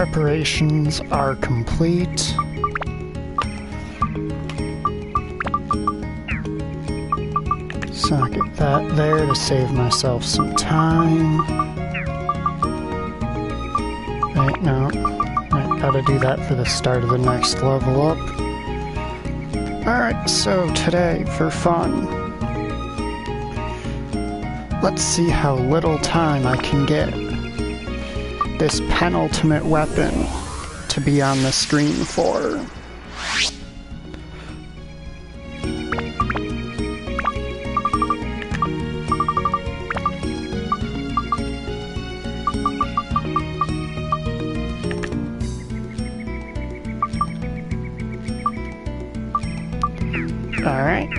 preparations are complete. So I'll get that there to save myself some time. Right, no. I gotta do that for the start of the next level up. Alright, so today, for fun, let's see how little time I can get this penultimate weapon to be on the screen for. Alright.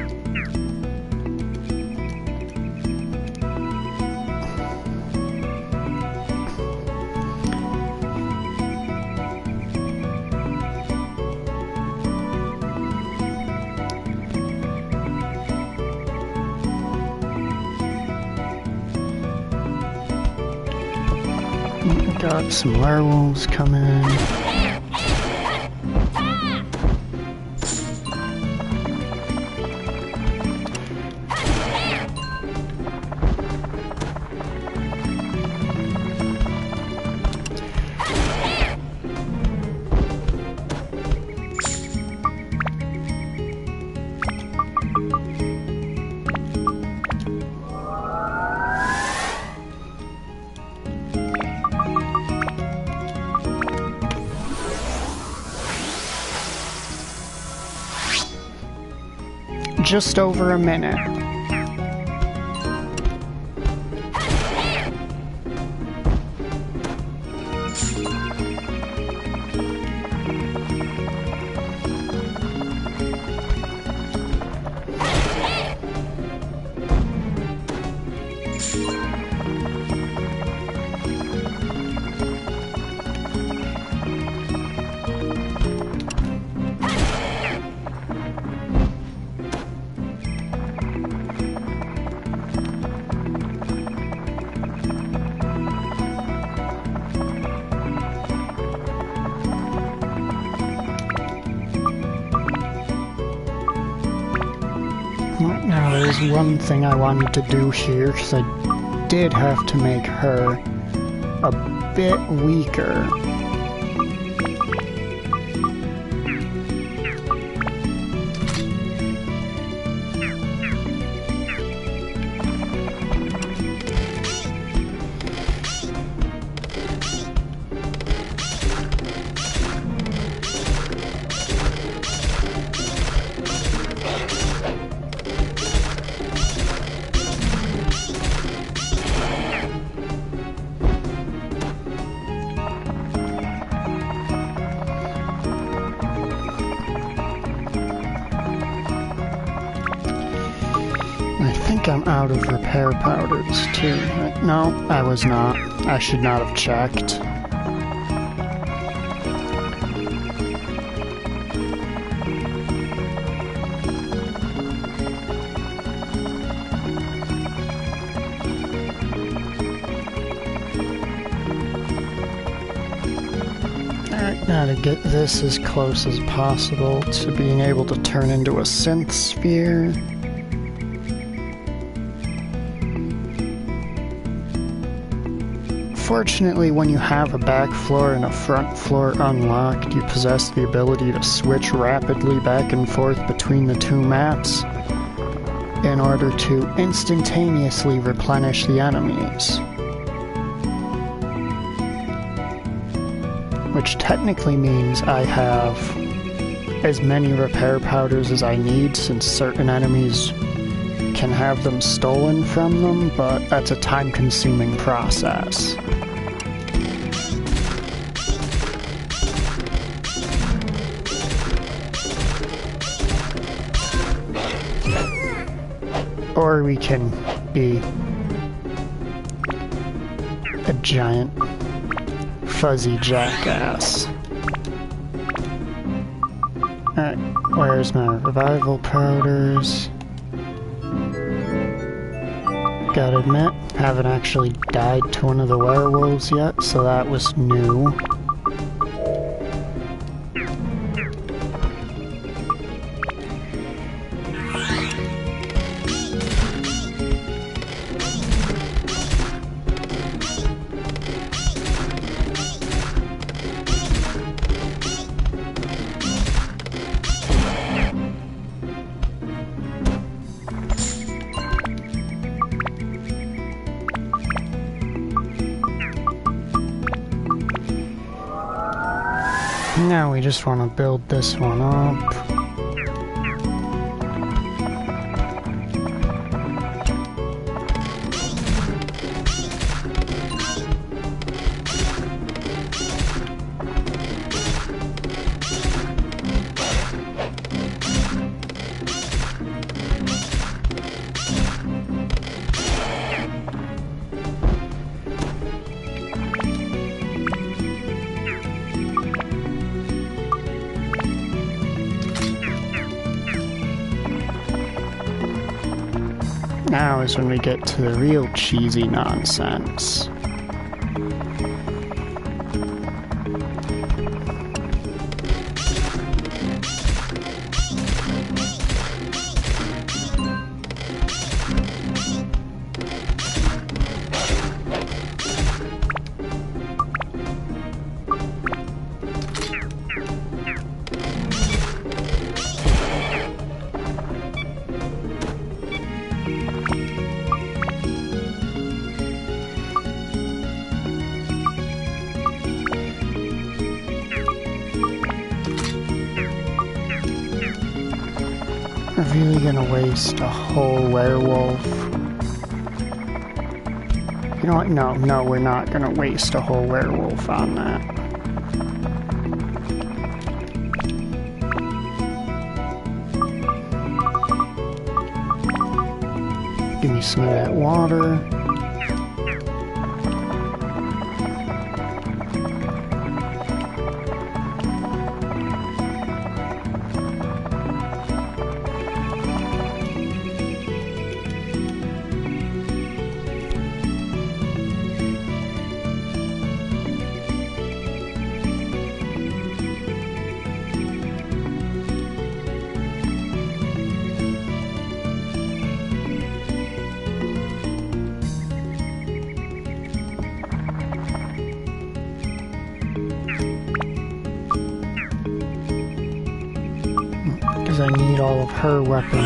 Got some werewolves coming in. Just over a minute. Now there's one thing I wanted to do here, because I did have to make her a bit weaker. I'm out of repair powders, too. No, I was not. I should not have checked. Alright, now to get this as close as possible to being able to turn into a synth sphere. Fortunately, when you have a back floor and a front floor unlocked, you possess the ability to switch rapidly back and forth between the two maps in order to instantaneously replenish the enemies. Which technically means I have as many repair powders as I need, since certain enemies can have them stolen from them, but that's a time-consuming process. Or we can be a giant fuzzy jackass. Alright, where's my revival powders? Gotta admit, haven't actually died to one of the werewolves yet, so that was new. Now we just want to build this one up. Now is when we get to the real cheesy nonsense. We're really gonna waste a whole werewolf. You know what? No, we're not gonna waste a whole werewolf on that. Give me some of that water. Because I need all of her weapon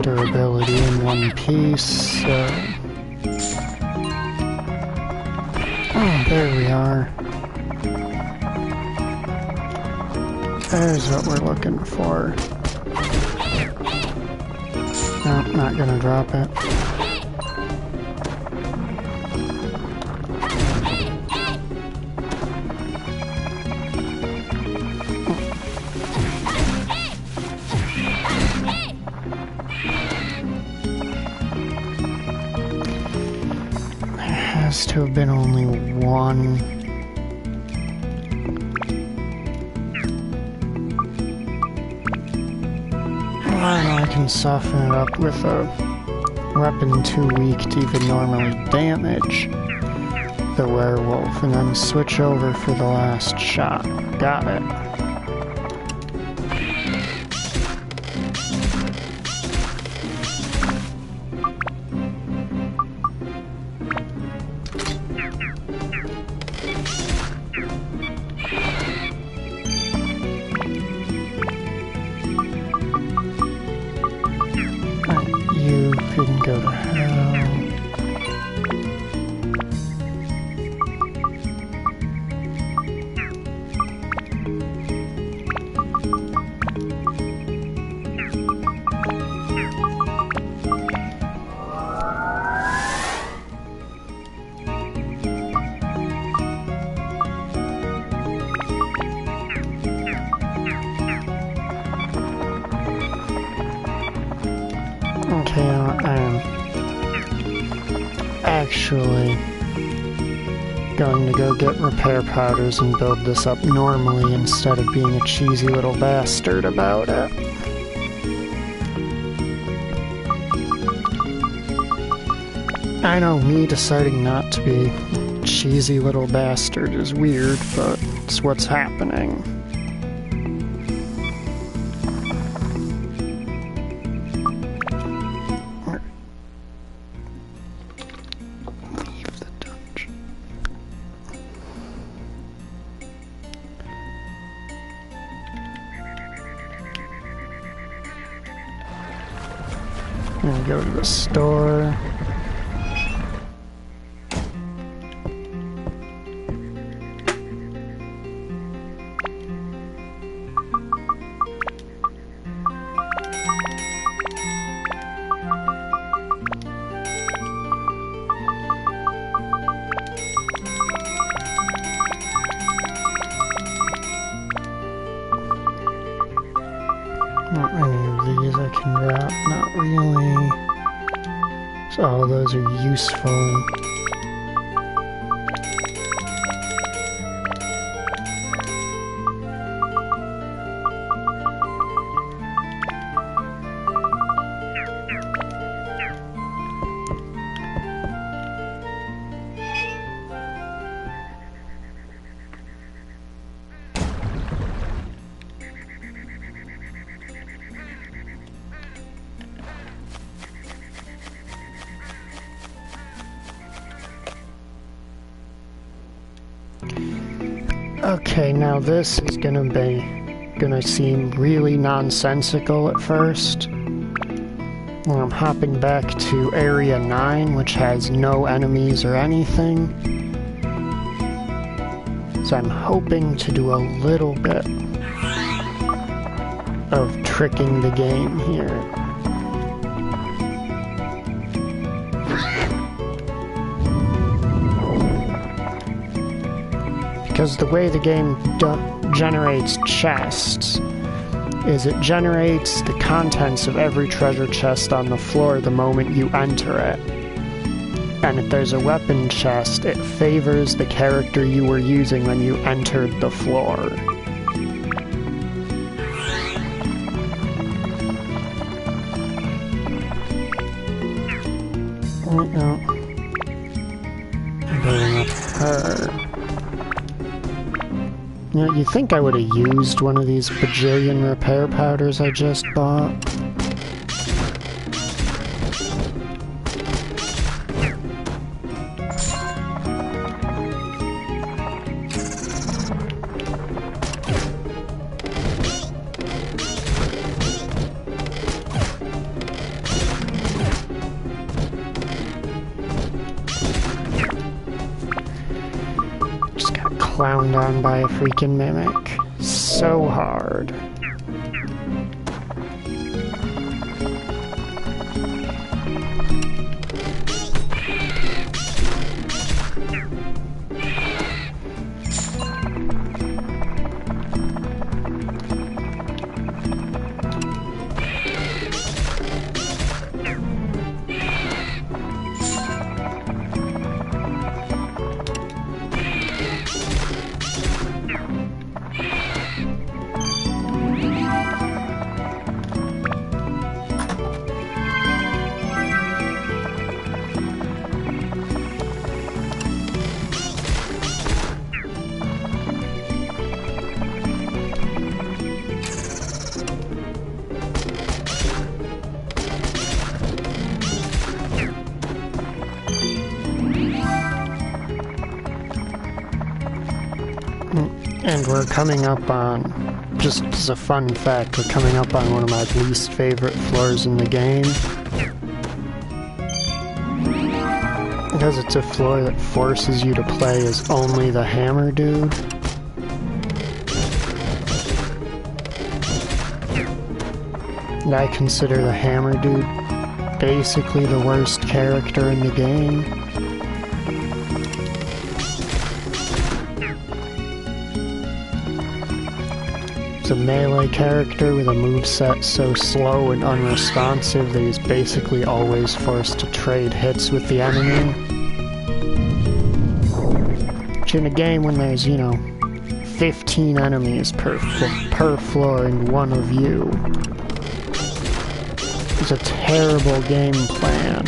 durability in one piece, so... Oh, there we are. There's what we're looking for. No, not gonna drop it. To have been only one. I can soften it up with a weapon too weak to even normally damage the werewolf, and then switch over for the last shot. Got it. You can go to hell. Okay, I'm actually going to go get repair powders and build this up normally instead of being a cheesy little bastard about it. I know me deciding not to be a cheesy little bastard is weird, but it's what's happening. And go to the store. Any of these I can drop? Not really. So all those are useful. Okay, now this is gonna seem really nonsensical at first. Well, I'm hopping back to Area 9, which has no enemies or anything. So I'm hoping to do a little bit of tricking the game here. Because the way the game generates chests is it generates the contents of every treasure chest on the floor the moment you enter it. And if there's a weapon chest, it favors the character you were using when you entered the floor. No. Building up her. You know, you'd think I would have used one of these bajillion repair powders I just bought. Clowned on by a freaking mimic. So hard. And we're coming up on, just as a fun fact, we're coming up on one of my least favorite floors in the game. Because it's a floor that forces you to play as only the hammer dude. And I consider the hammer dude basically the worst character in the game. He's a melee character with a moveset so slow and unresponsive that he's basically always forced to trade hits with the enemy. Which in a game when there's, 15 enemies per floor and one of you, is a terrible game plan.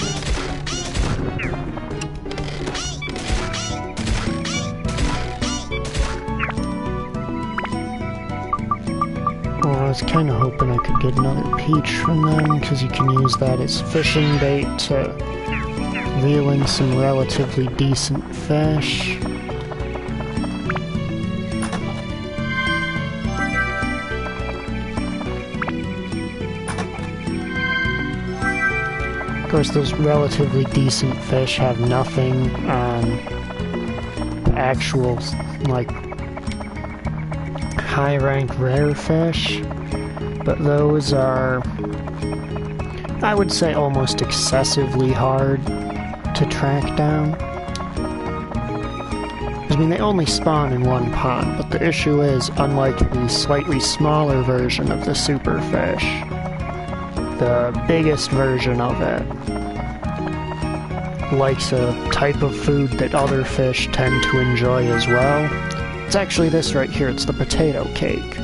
I was kind of hoping I could get another peach from them, because you can use that as fishing bait to reel in some relatively decent fish. Of course, those relatively decent fish have nothing on actual, high-rank rare fish. But those are, I would say, almost excessively hard to track down. I mean, they only spawn in one pond, but the issue is, unlike the slightly smaller version of the superfish, the biggest version of it likes a type of food that other fish tend to enjoy as well. It's actually this right here, it's the potato cake.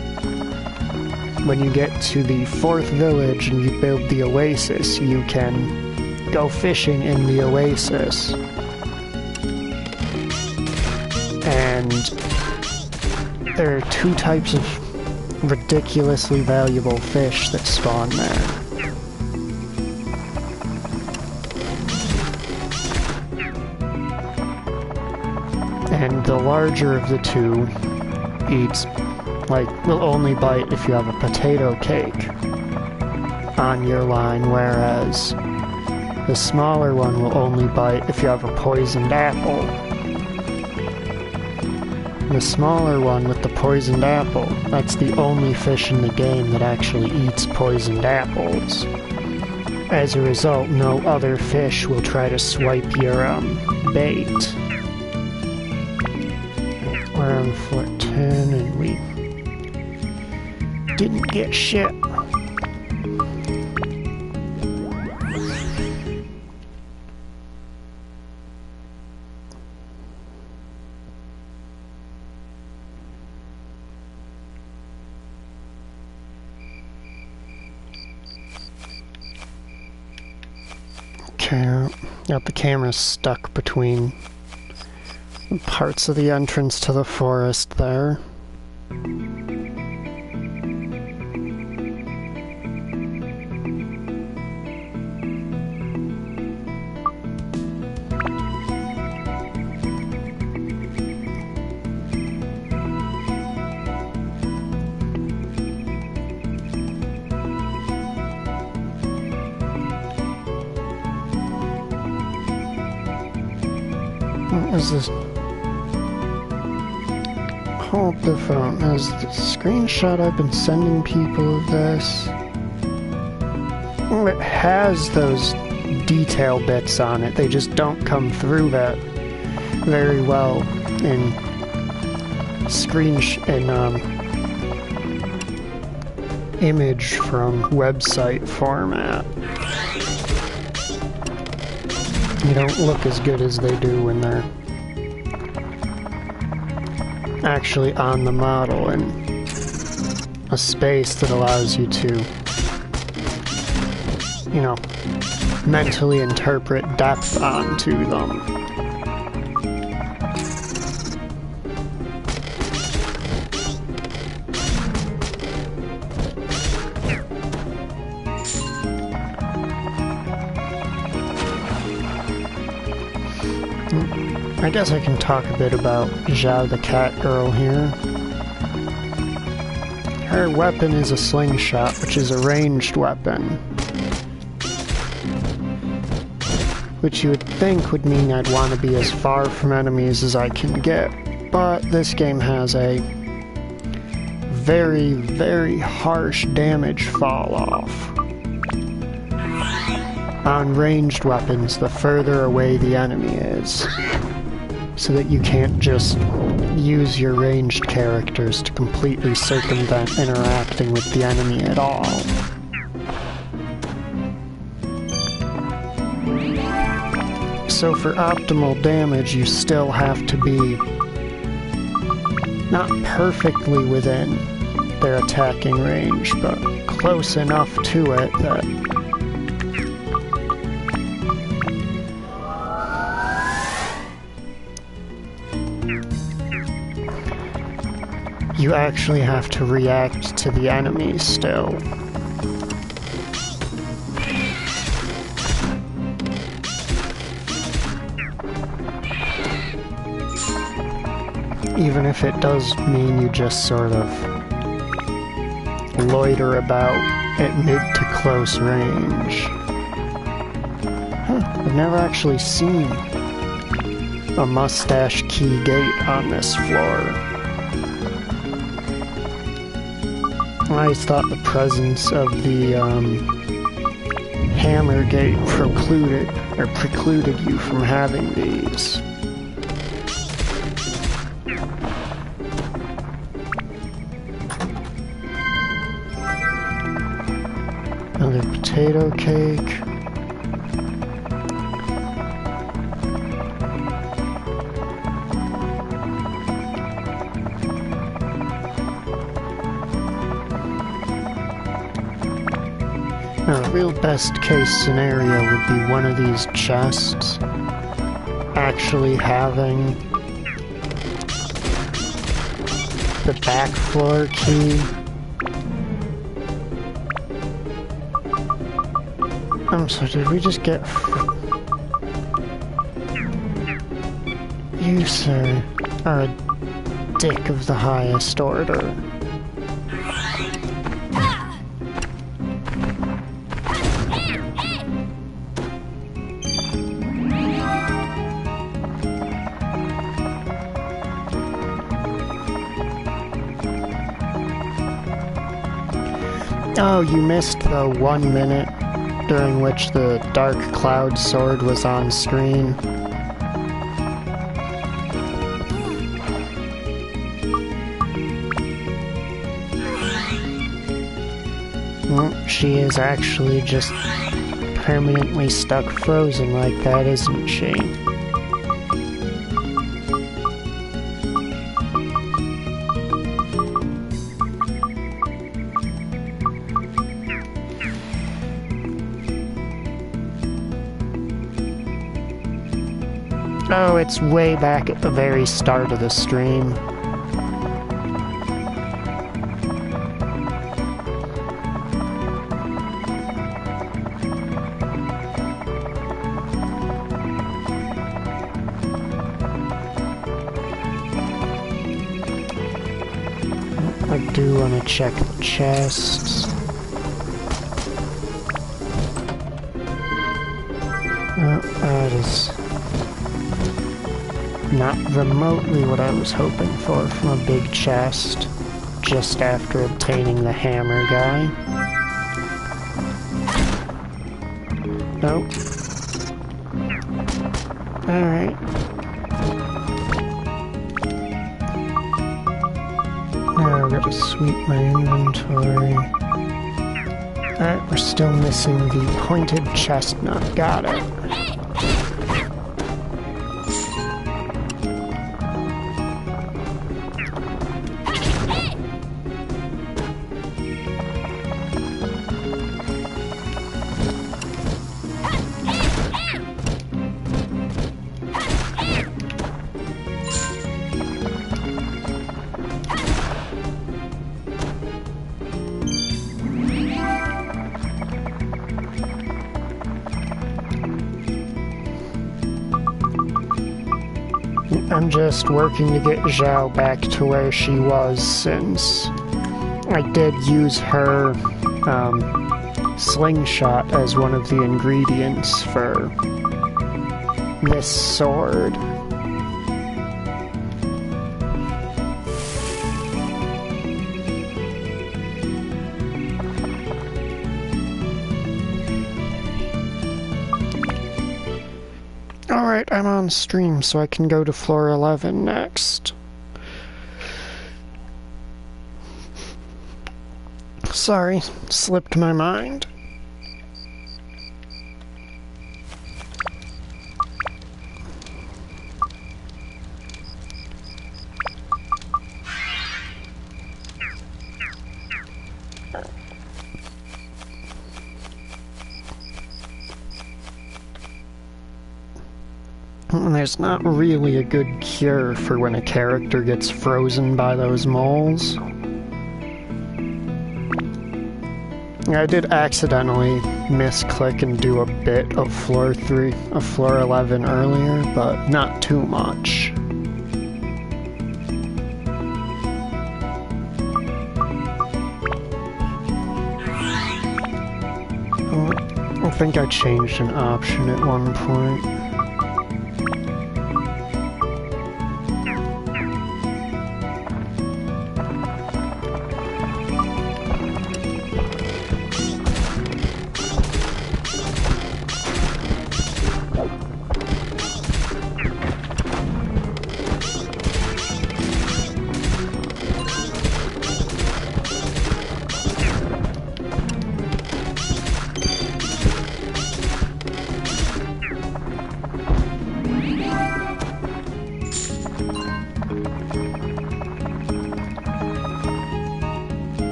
When you get to the 4th village and you build the oasis, you can go fishing in the oasis. And there are 2 types of ridiculously valuable fish that spawn there. And the larger of the 2 eats, will only bite if you have a potato cake on your line, whereas the smaller one will only bite if you have a poisoned apple. The smaller one with the poisoned apple, that's the only fish in the game that actually eats poisoned apples. As a result, no other fish will try to swipe your bait. We're on floor 10 and we didn't get shit. Okay, got the camera stuck between parts of the entrance to the forest there. What is this? Hold the phone. Is the screenshot I've been sending people of this? Well, it has those detail bits on it. They just don't come through that very well in image from website format. They don't look as good as they do when they're actually on the model in a space that allows you to, you know, mentally interpret depth onto them. I guess I can talk a bit about Zhao the cat girl here. Her weapon is a slingshot, which is a ranged weapon. Which you would think would mean I'd want to be as far from enemies as I can get. But this game has a very, very harsh damage fall off. On ranged weapons, the further away the enemy is, so that you can't just use your ranged characters to completely circumvent interacting with the enemy at all. So for optimal damage, you still have to be not perfectly within their attacking range, but close enough to it that you actually have to react to the enemy still. Even if it does mean you just sort of loiter about at mid to close range. I've never actually seen a mustache key gate on this floor. I always thought the presence of the hammer gate precluded you from having these. Another potato cake. A real best case scenario would be one of these chests actually having the back floor key. I'm sorry, did we just get... You, sir, are a dick of the highest order. Oh, you missed the 1 minute during which the Dark Cloud sword was on screen. Well, she is actually just permanently stuck frozen like that, isn't she? Oh, it's way back at the very start of the stream. I do want to check the chests. That is not remotely what I was hoping for from a big chest just after obtaining the hammer guy. Nope. Alright. Now I've got to sweep my inventory. Alright, we're still missing the pointed chestnut. Got it. I'm just working to get Zhao back to where she was, since I did use her slingshot as one of the ingredients for this sword. Alright, I'm on stream, so I can go to floor 11 next. Sorry, slipped my mind. There's not really a good cure for when a character gets frozen by those moles. I did accidentally misclick and do a bit of floor 11 earlier, but not too much. I think I changed an option at one point.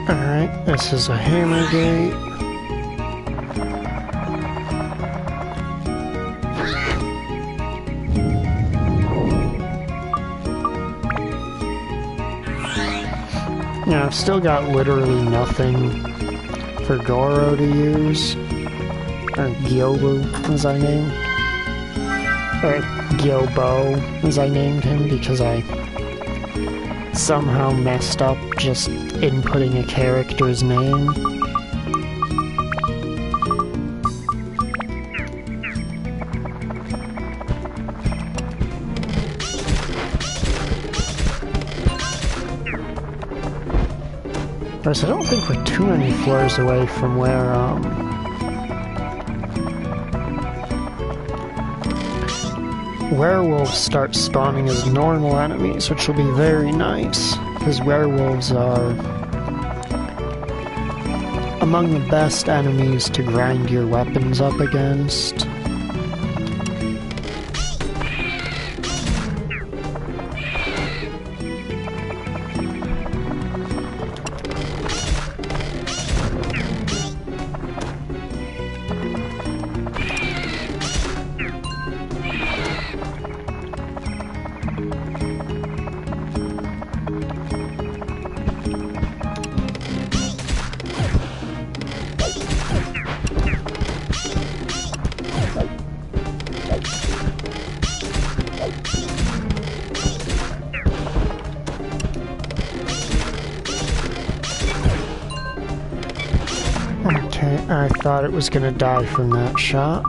Alright, this is a hammer gate. Yeah, I've still got literally nothing for Goro to use. Or Gyobu, as I named. Or Gyobo, as I named him, because I somehow messed up just inputting a character's name. Of course, I don't think we're too many floors away from where, werewolves start spawning as normal enemies, which will be very nice, because werewolves are among the best enemies to grind your weapons up against. Okay, I thought it was gonna die from that shot.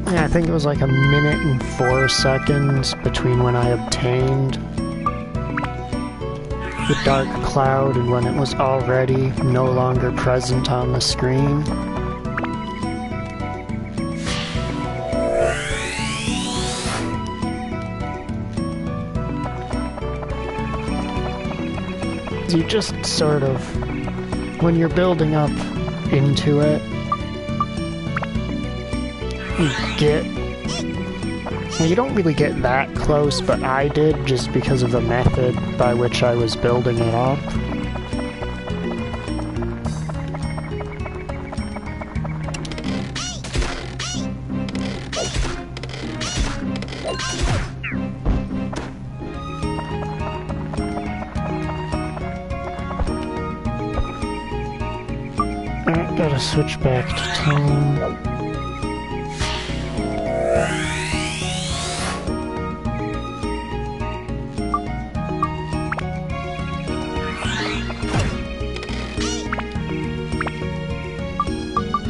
Yeah, I think it was like 1 minute and 4 seconds between when I obtained the dark cloud and when it was already no longer present on the screen. You just sort of, when you're building up into it, you don't really get that close, but I did just because of the method by which I was building it up. Alright, gotta switch back to tone.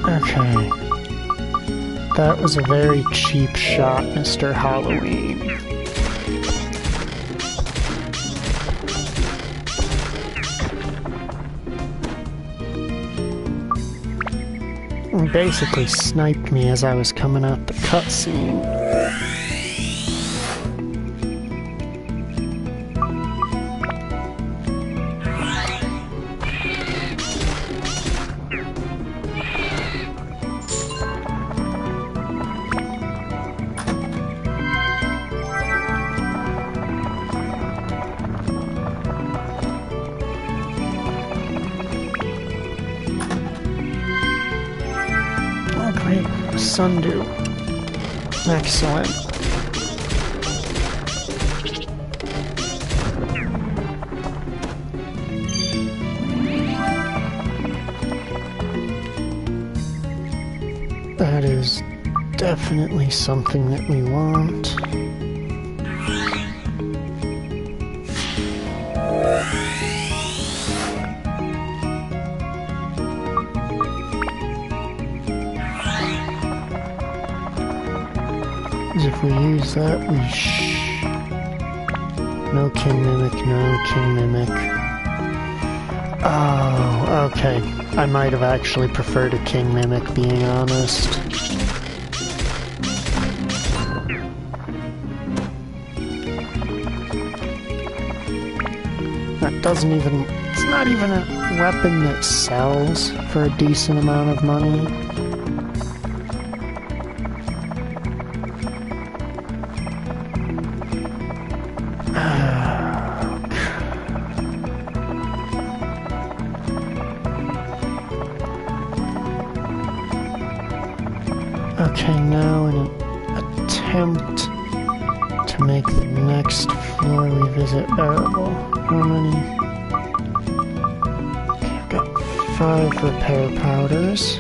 Okay. That was a very cheap shot, Mr. Halloween. He basically sniped me as I was coming out the cutscene. Sundew. Excellent. That is definitely something that we want. If we use that, we no King Mimic, no King Mimic. Oh, okay. I might have actually preferred a King Mimic, being honest. that doesn't even... It's not even a weapon that sells for a decent amount of money. Okay, now in an attempt to make the next floor we visit bearable. How many? Okay, I've got 5 repair powders.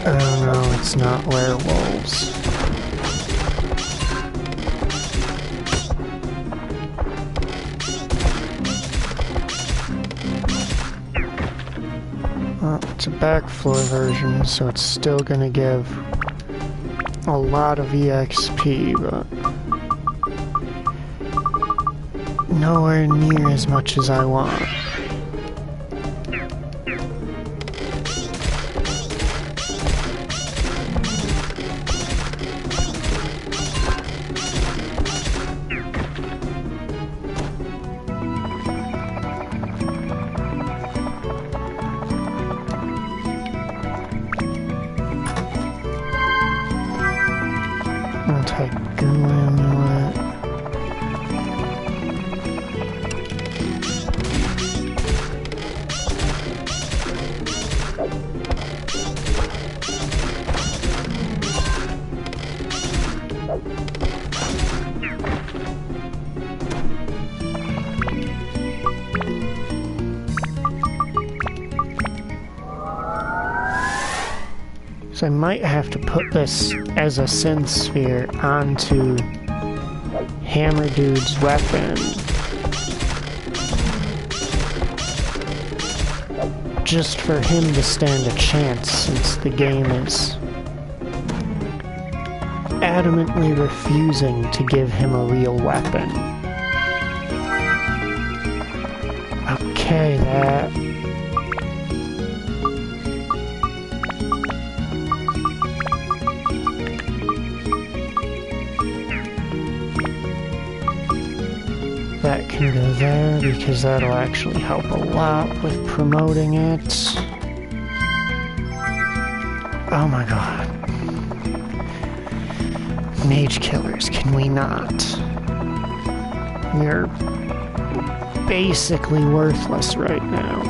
Oh no, it's not werewolves. Well, it's a back floor version, so it's still gonna give a lot of EXP, but nowhere near as much as I want. Anti-goo amulet. So I might have to put this as a synth sphere onto Hammer Dude's weapon. Just for him to stand a chance, since the game is adamantly refusing to give him a real weapon. Okay, that can go there, because that'll actually help a lot with promoting it. Oh my god. Mage killers, can we not? We're basically worthless right now.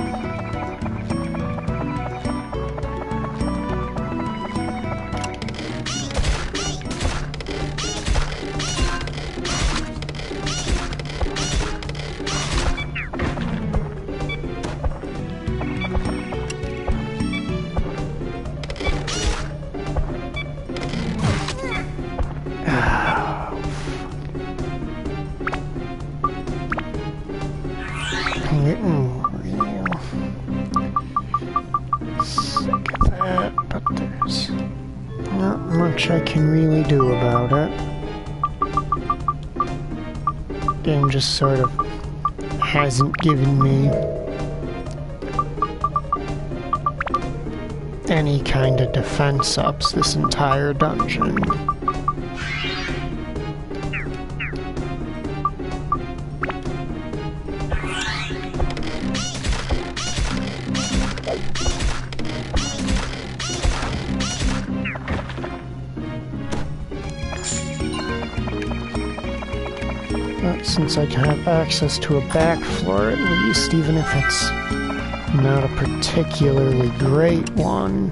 Sick of that, but there's not much I can really do about it. Game just sort of hasn't given me any kind of defense ups this entire dungeon. But since I can have access to a back floor at least, even if it's not a particularly great one.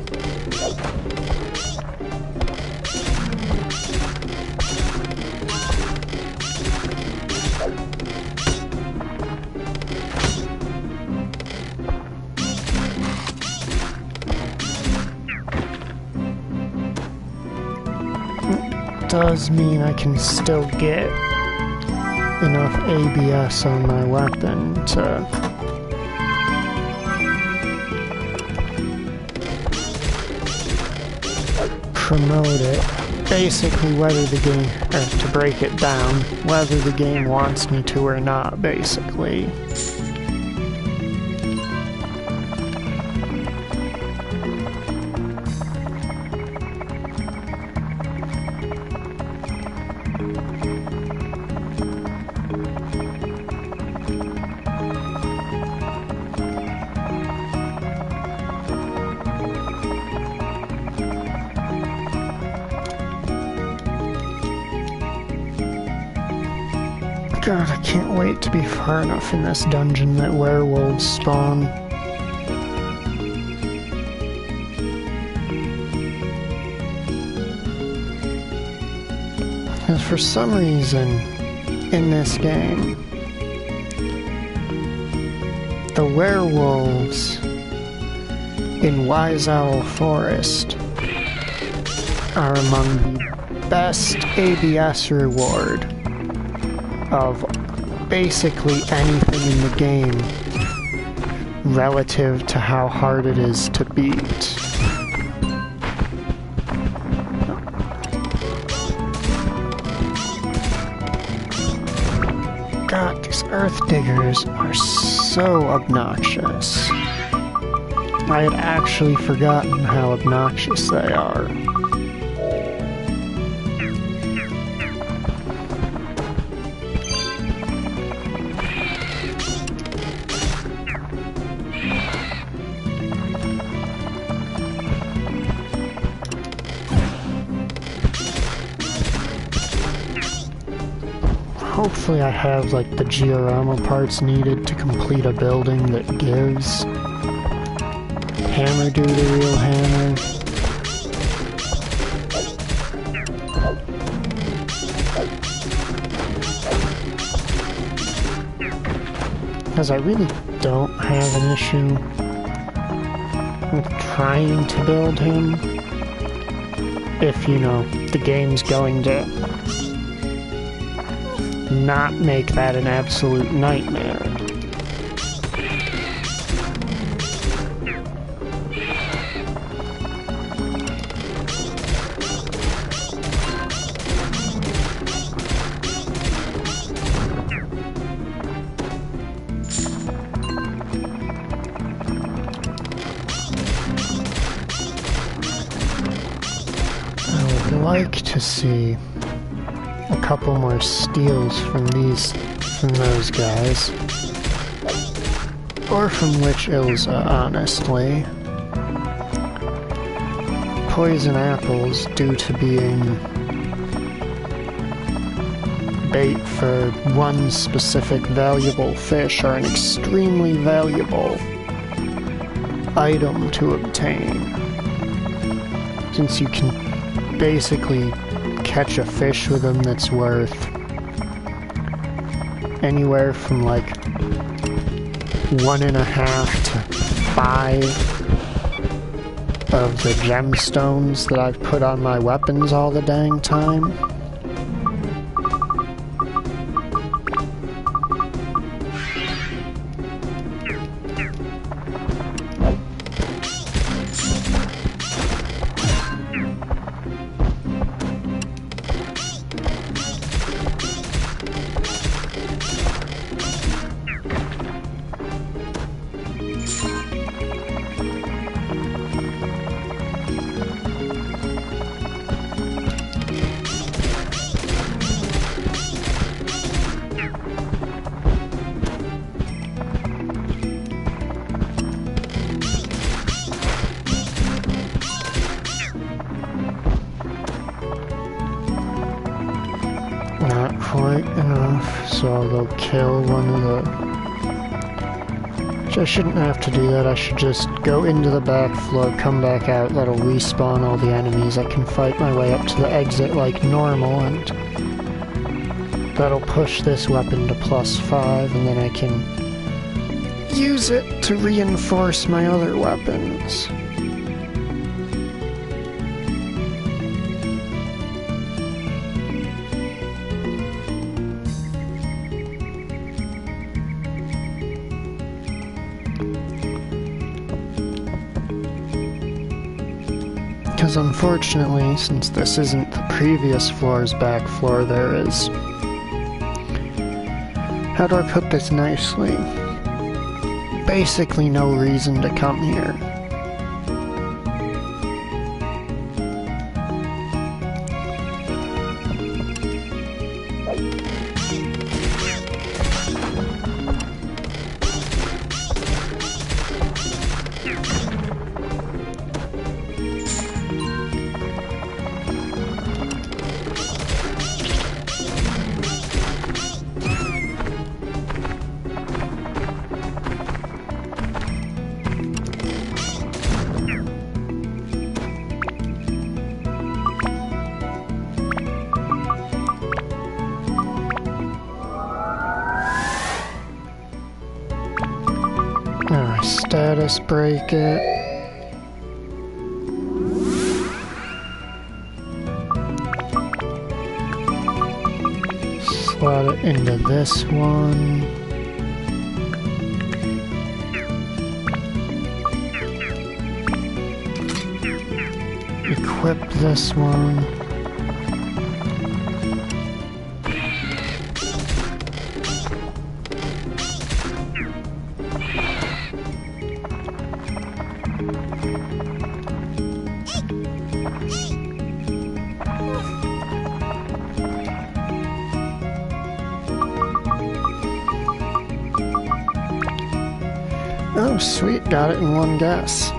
does mean I can still get enough ABS on my weapon to promote it. Basically, whether the game, or to break it down, whether the game wants me to or not, basically. God, I can't wait to be far enough in this dungeon that werewolves spawn. Because for some reason, in this game, the werewolves in Wise Owl Forest are among the best ABS reward of basically anything in the game relative to how hard it is to beat. God, these earth diggers are so obnoxious. I had actually forgotten how obnoxious they are. Hopefully I have, like, the diorama parts needed to complete a building that gives Hammer Dude a real hammer. Because I really don't have an issue with trying to build him if, you know, the game's going to not make that an absolute nightmare. I would like to see a couple more steals from those guys. Or from Witch Ilza, honestly. Poison apples, due to being bait for one specific valuable fish, are an extremely valuable item to obtain. Since you can basically catch a fish with them that's worth anywhere from like 1.5 to 5 of the gemstones that I've put on my weapons all the dang time. Not quite enough, so I'll go kill one of the... Which I shouldn't have to do that, I should just go into the back floor, come back out, that'll respawn all the enemies. I can fight my way up to the exit like normal, and that'll push this weapon to +5, and then I can use it to reinforce my other weapons. Because unfortunately, since this isn't the previous floor's back floor, there is... How do I put this nicely? Basically no reason to come here. Status break it. Slot it into this one. Equip this one. Oh, sweet, got it in one guess.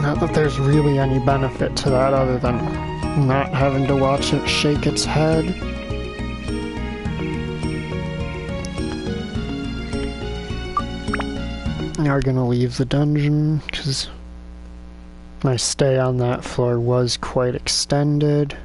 Not that there's really any benefit to that other than not having to watch it shake its head. Now we're gonna leave the dungeon, because my stay on that floor was quite extended.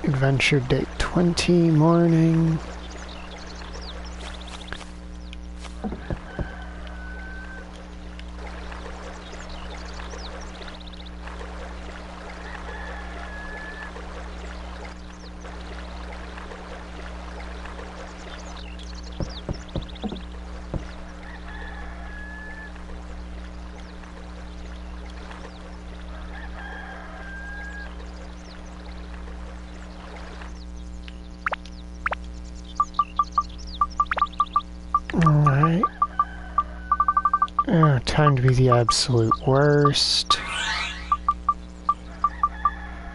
Adventure Day 20 morning. Alright. Time to be the absolute worst.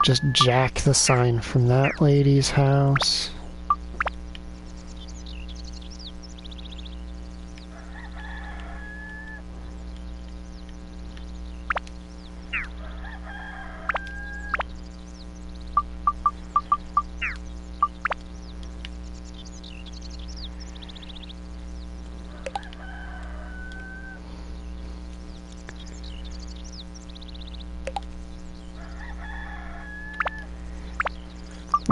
Just jack the sign from that lady's house.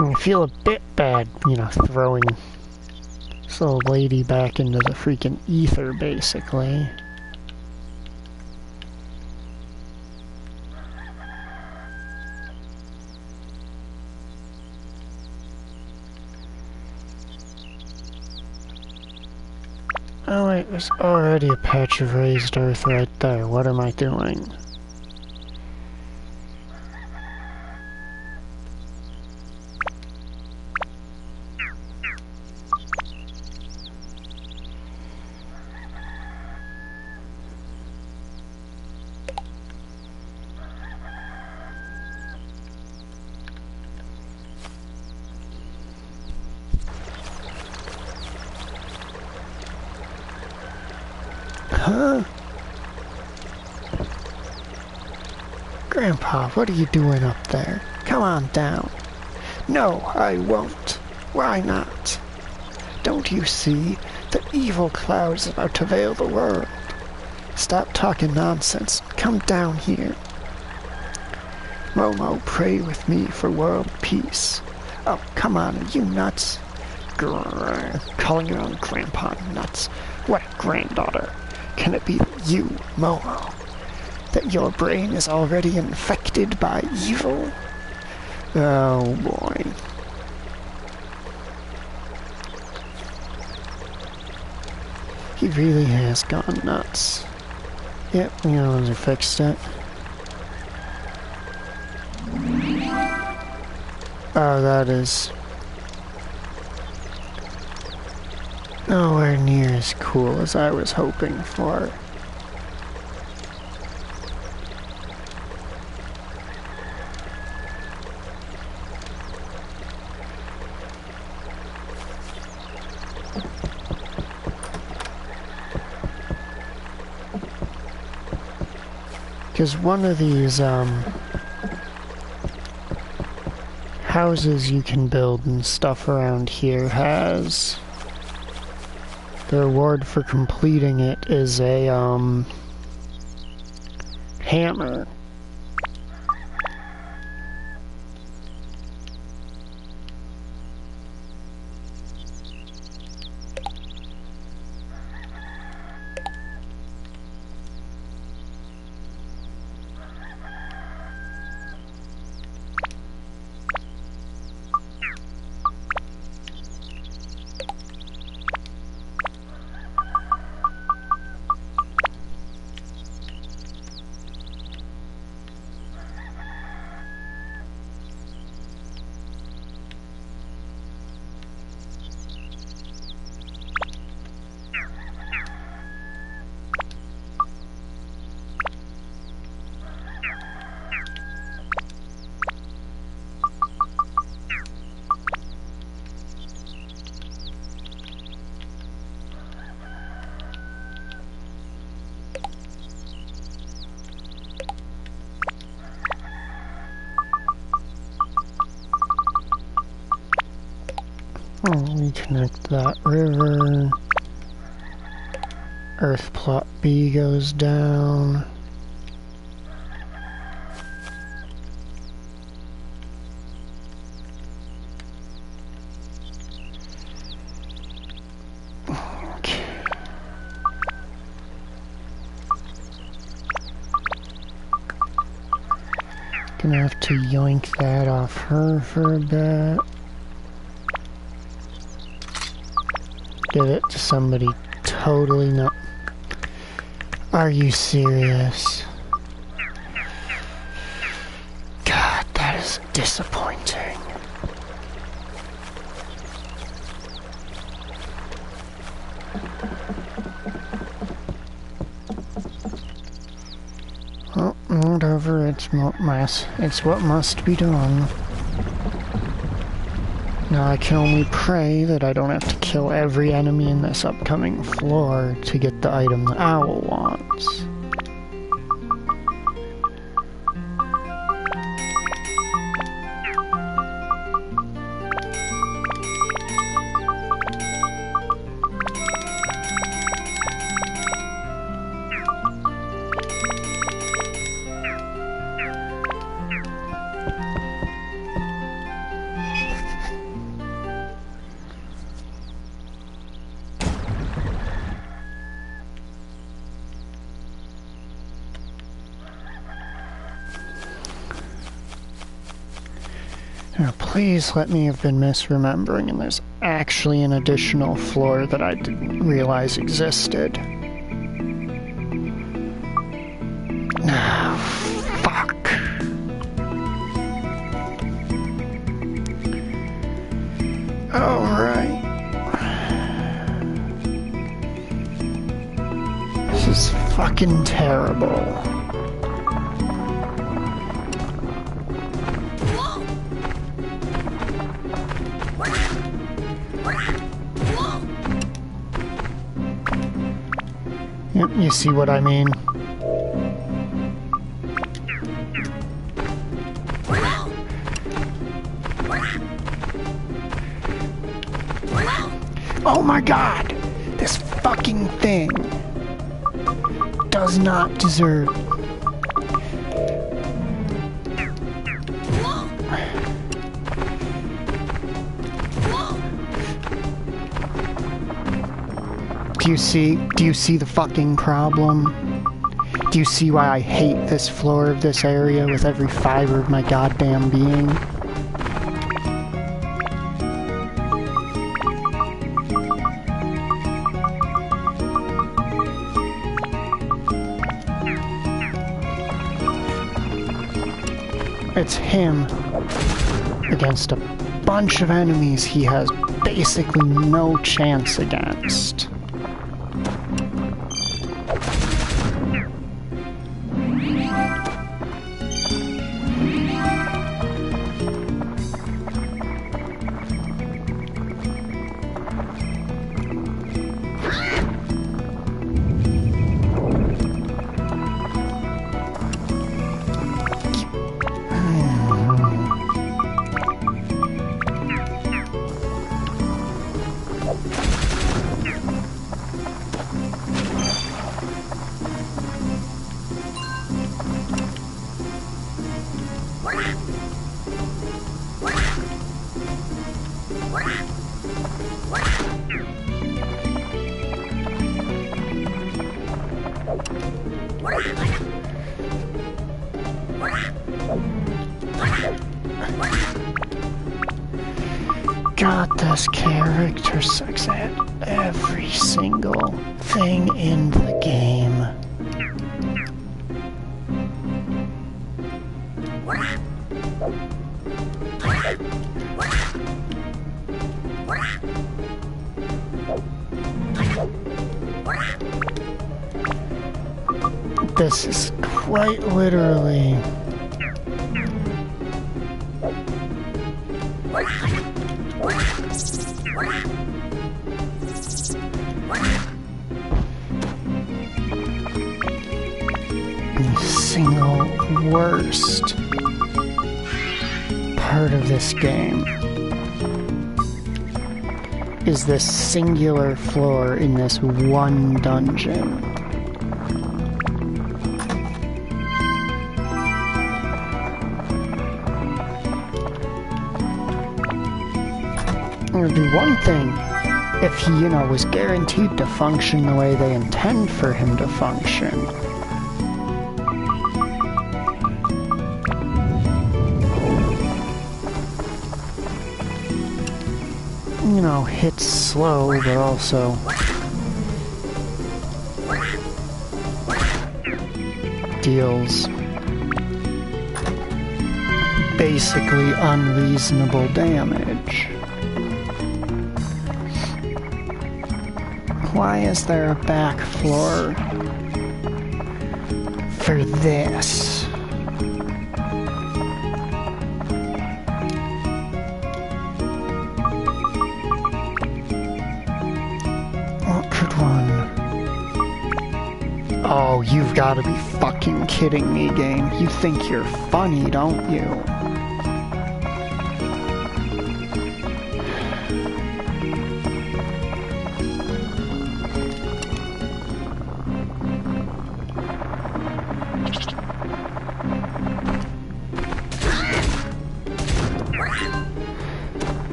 I feel a bit bad, you know, throwing this little lady back into the freaking ether, basically. Oh wait, there's already a patch of raised earth right there. What am I doing? huh? Grandpa, what are you doing up there? Come on down. No, I won't. Why not? Don't you see? The evil cloud is about to veil the world. Stop talking nonsense. Come down here. Momo, pray with me for world peace. Oh, come on, are you nuts? Grrr, calling your own grandpa nuts. What granddaughter? Can it be you, Momo? That your brain is already infected by evil? Oh boy. He really has gone nuts. Yep, we already fixed it. Oh, that is nowhere near as cool as I was hoping for. Because one of these, houses you can build and stuff around here has... The reward for completing it is a, hammer. Reconnect that river. Earth plot B goes down. Okay. Gonna have to yoink that off her for a bit. Give it to somebody totally not. Are you serious? God, that is disappointing. Oh, whatever, it's what must be done. Now I can only pray that I don't have to kill every enemy in this upcoming floor to get the item the owl wants. Now, please let me have been misremembering, and there's actually an additional floor that I didn't realize existed. Ah, fuck. Alright. This is fucking terrible. You see what I mean? Oh my god! This fucking thing does not deserve... Do you see the fucking problem? Do you see why I hate this floor of this area with every fiber of my goddamn being? It's him against a bunch of enemies he has basically no chance against. God, this character sucks at every single thing in the game. This is quite literally... the single worst part of this game is this singular floor in this one dungeon. It would be one thing if he, was guaranteed to function the way they intend for him to function. Hits slow, but also deals basically unreasonable damage. Why is there a back floor for this? Oh, you've got to be fucking kidding me, game. You think you're funny, don't you?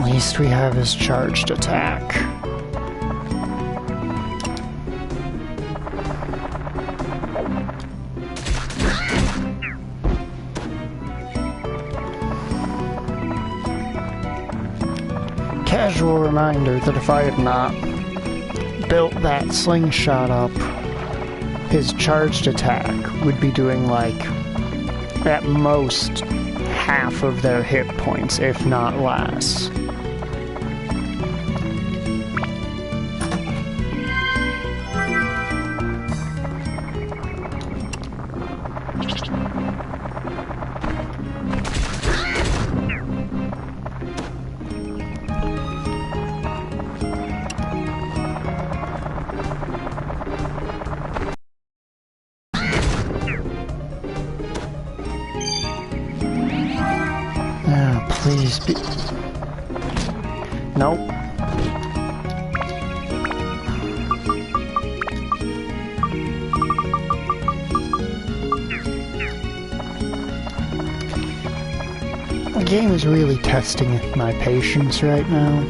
At least we have his charged attack. Casual reminder that if I had not built that slingshot up, his charged attack would be doing like at most half of their hit points, if not less. Nope. The game is really testing my patience right now.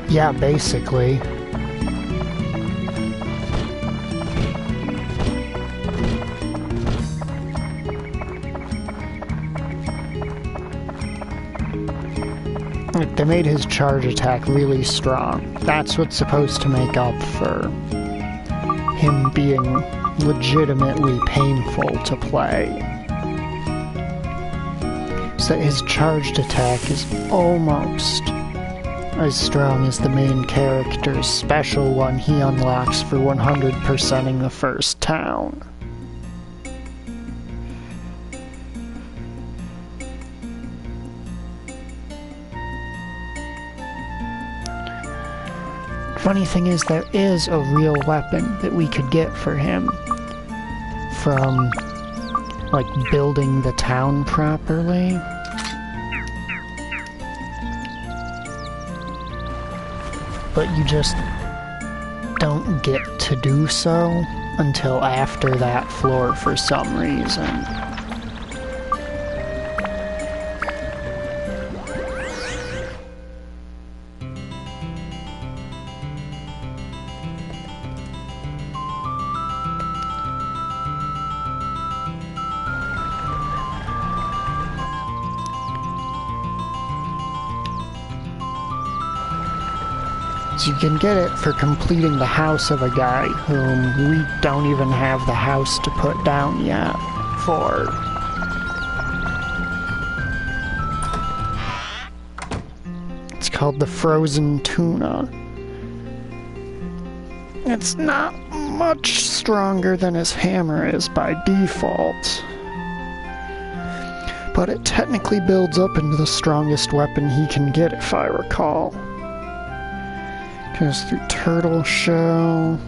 Yeah, basically. They made his charge attack really strong. That's what's supposed to make up for him being legitimately painful to play. So that his charged attack is almost as strong as the main character's special one he unlocks for 100%ing the first town. Funny thing is, there is a real weapon that we could get for him from, like, building the town properly. But you just don't get to do so until after that floor for some reason. You can get it for completing the house of a guy whom we don't even have the house to put down yet for. It's called the Frozen Tuna. It's not much stronger than his hammer is by default, but it technically builds up into the strongest weapon he can get, if I recall. Goes through Turtle Shell.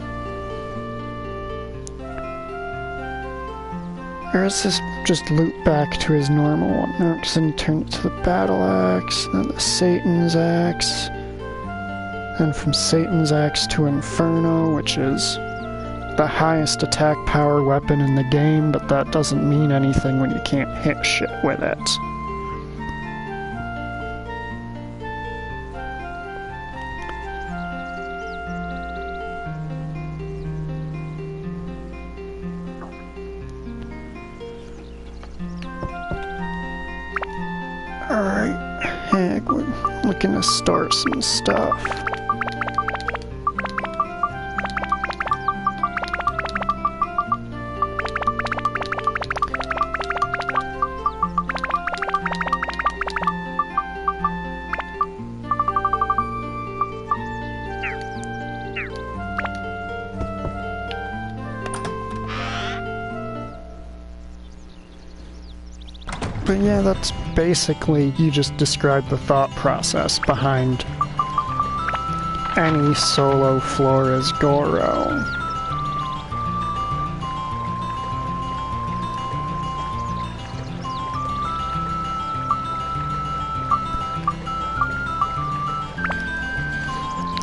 Or is this just loop back to his normal one? No, it doesn't turn it to the Battle Axe, then the Satan's Axe. Then from Satan's Axe to Inferno, which is the highest attack power weapon in the game, but that doesn't mean anything when you can't hit shit with it. Alright, heck, we're looking to store some stuff. But yeah, that's basically, you just described the thought process behind any solo floor as Goro.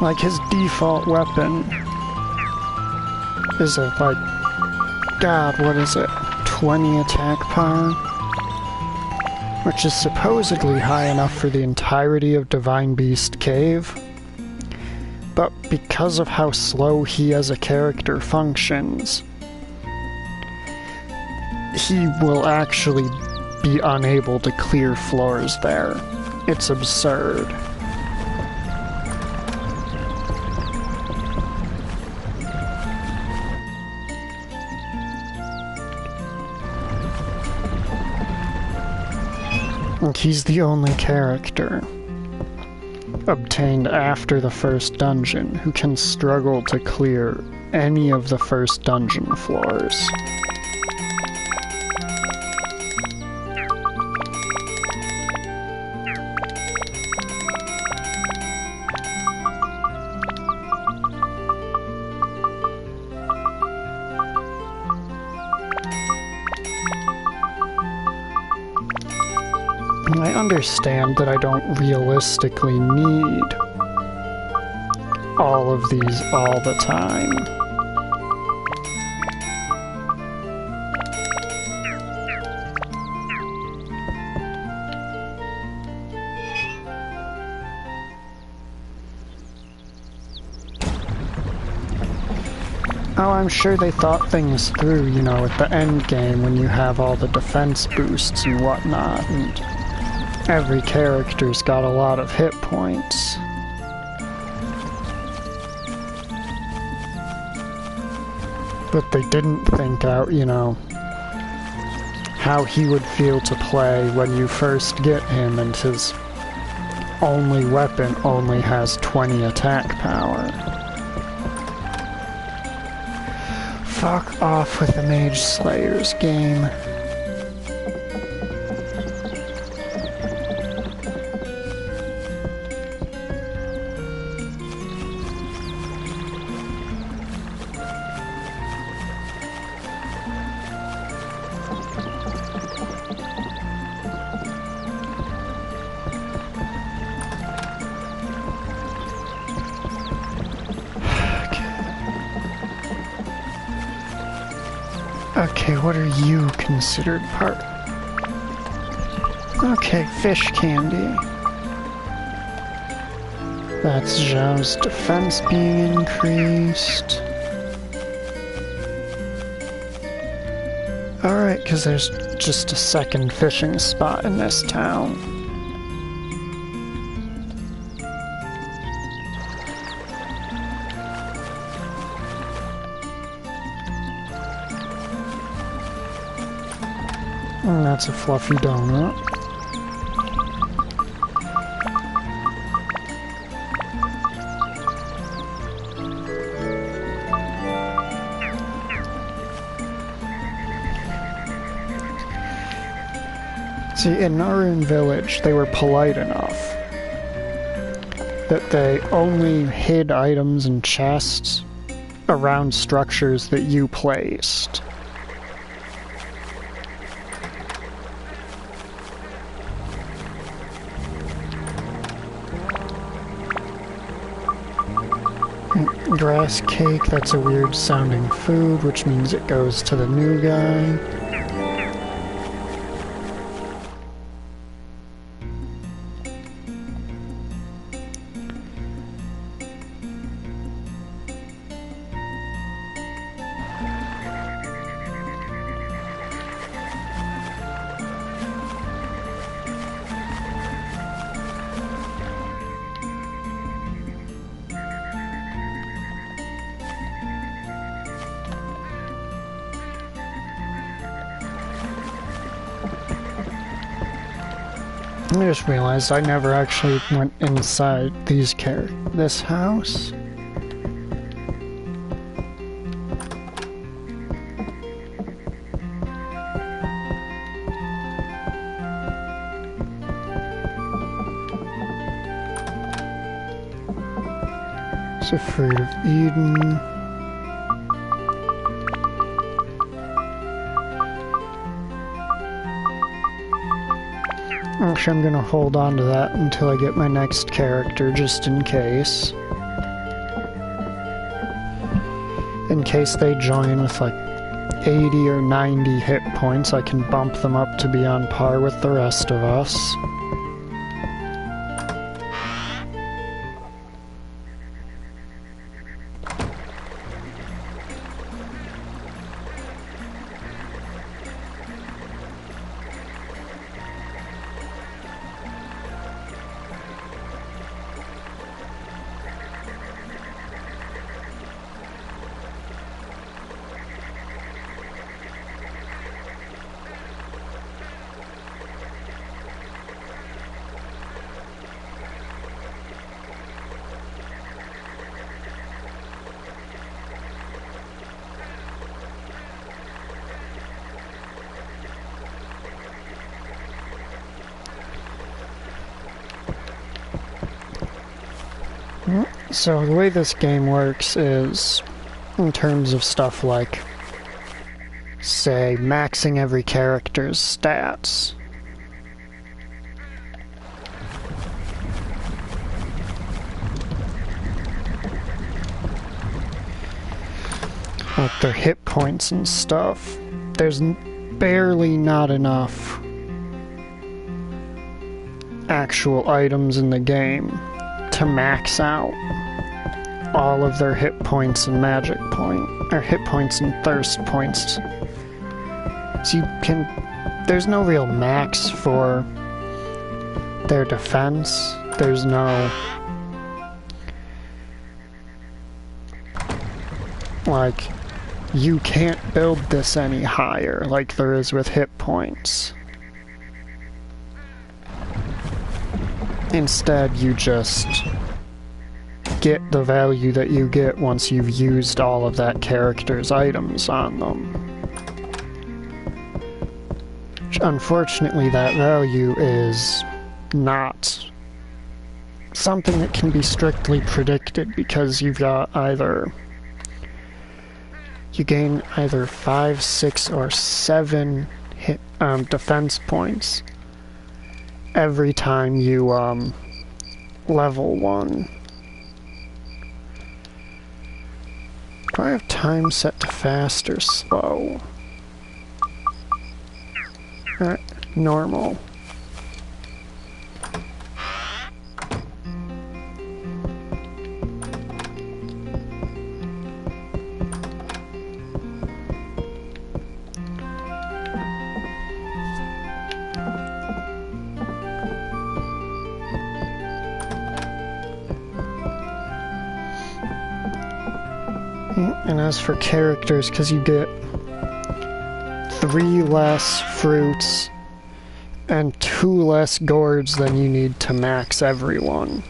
Like, his default weapon is a, like, God, what is it, 20 attack power? Which is supposedly high enough for the entirety of Divine Beast Cave. But because of how slow he as a character functions, he will actually be unable to clear floors there It's absurd. And he's the only character obtained after the first dungeon who can struggle to clear any of the first dungeon floors. I understand that I don't realistically need all of these all the time. Oh, I'm sure they thought things through, you know, at the end game when you have all the defense boosts and whatnot, and every character's got a lot of hit points. But they didn't think out, you know, how he would feel to play when you first get him and his only weapon only has 20 attack power. Fuck off with the Mage Slayers game. Okay, what are you considered part? Okay, fish candy. That's Zhao's defense being increased. Alright, because there's just a second fishing spot in this town. And that's a fluffy donut. See, in Narun Village, they were polite enough that they only hid items and chests around structures that you placed. Grass cake, that's a weird sounding food, which means it goes to the new guy. I just realized I never actually went inside this house. It's a fruit of Eden. Actually, I'm gonna hold on to that until I get my next character, just in case. In case they join with like 80 or 90 hit points, I can bump them up to be on par with the rest of us. So the way this game works is, in terms of stuff like, say, maxing every character's stats. Like their hit points and stuff. There's barely not enough actual items in the game to max out all of their hit points and magic point, or hit points and thirst points. So you can, there's no real max for their defense. There's no, like, you can't build this any higher like there is with hit points. Instead, you just get the value that you get once you've used all of that character's items on them. Which, unfortunately, that value is not something that can be strictly predicted, because you've got either... you gain either 5, 6, or 7 hit, defense points every time you level 1. Do I have time set to fast or slow? Alright, normal. And as for characters, because you get 3 less fruits and 2 less gourds than you need to max everyone.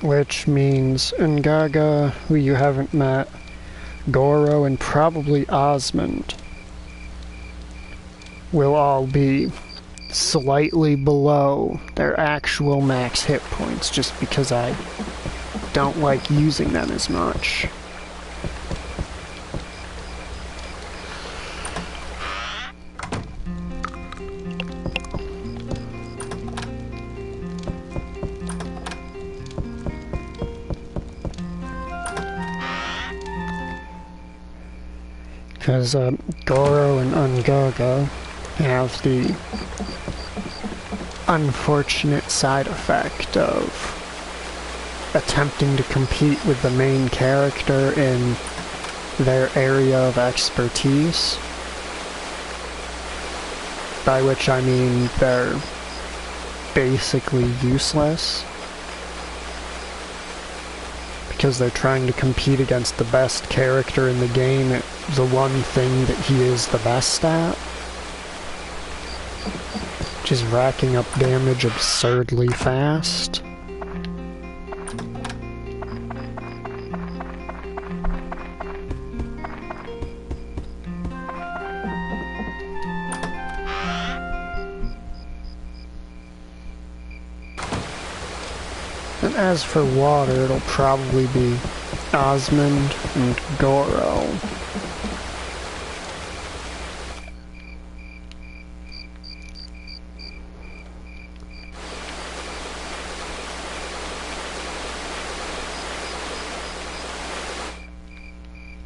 Which means Ngaga, who you haven't met, Goro, and probably Osmond will all be slightly below their actual max hit points, just because I don't like using them as much. Because Goro and Ungaga have the unfortunate side effect of attempting to compete with the main character in their area of expertise. By which I mean they're basically useless, because they're trying to compete against the best character in the game at the one thing that he is the best at, which is racking up damage absurdly fast. And as for water, it'll probably be Osmond and Goro.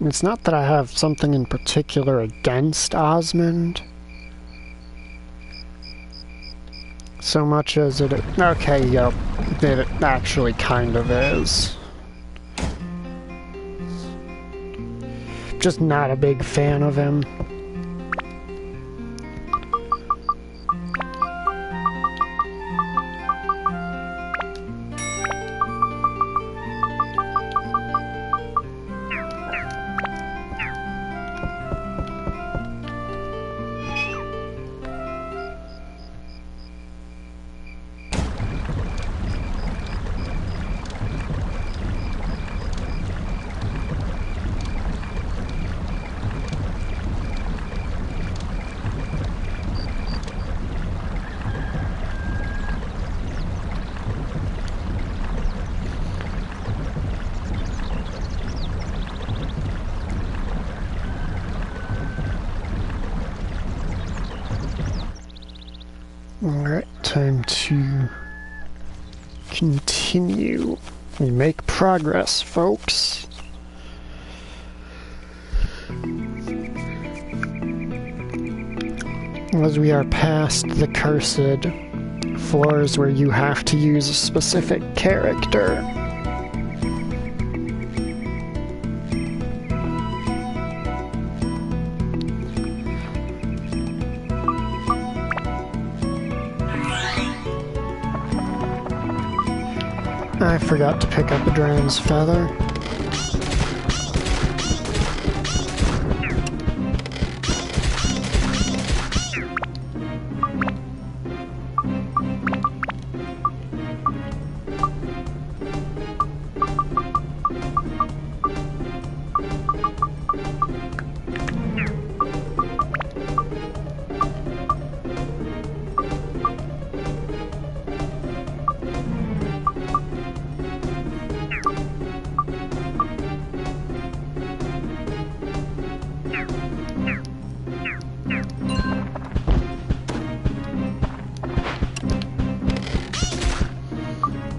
It's not that I have something in particular against Osmond, so much as it... okay, yep, it actually kind of is. Just not a big fan of him. Alright, time to continue. We make progress, folks. As we are past the cursed floors where you have to use a specific character. I forgot to pick up a dragon's feather.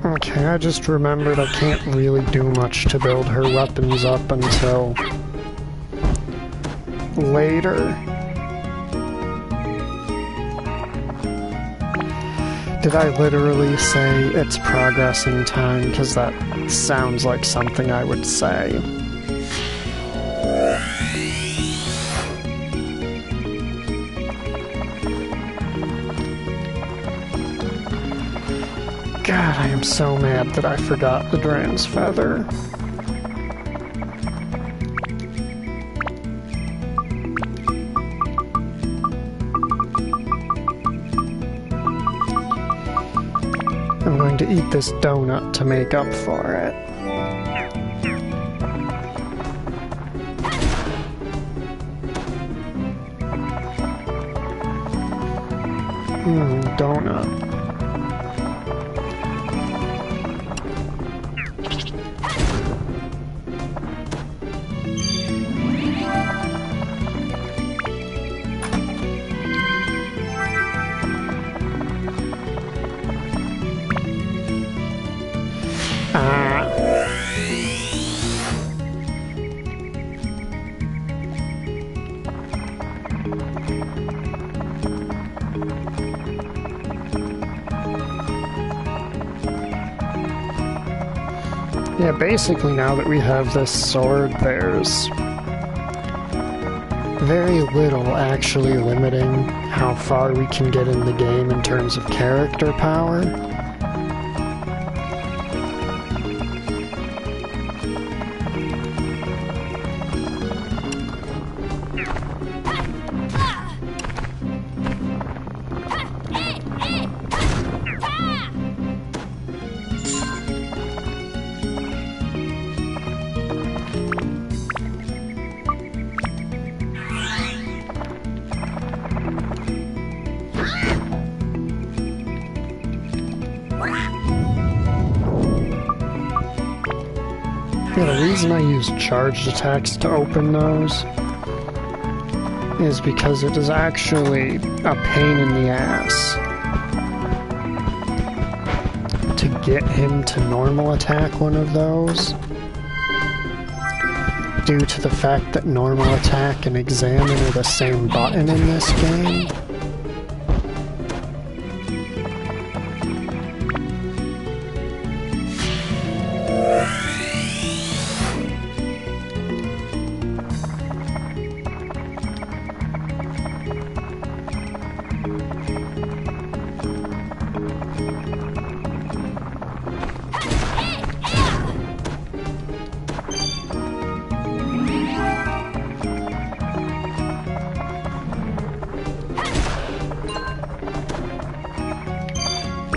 Okay, I just remembered I can't really do much to build her weapons up until later. Did I literally say it's progressing time? Because that sounds like something I would say. God, I am so mad that I forgot the Dran's feather. I'm going to eat this donut to make up for it. Donut. Yeah, basically now that we have this sword, there's very little actually limiting how far we can get in the game in terms of character power. Yeah, the reason I use charged attacks to open those is because it is actually a pain in the ass to get him to normal attack one of those, due to the fact that normal attack and examine are the same button in this game.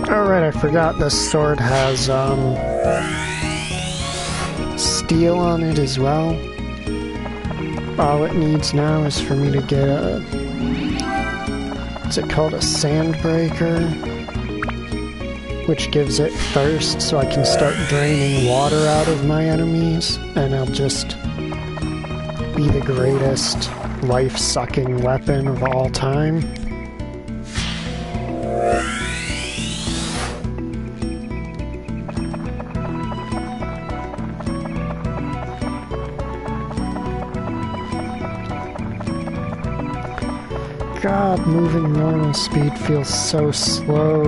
Alright, I forgot this sword has, steel on it as well. All it needs now is for me to get a... what's it called? A Sandbreaker? Which gives it thirst, so I can start draining water out of my enemies, and I'll just be the greatest life-sucking weapon of all time. God, moving normal speed feels so slow.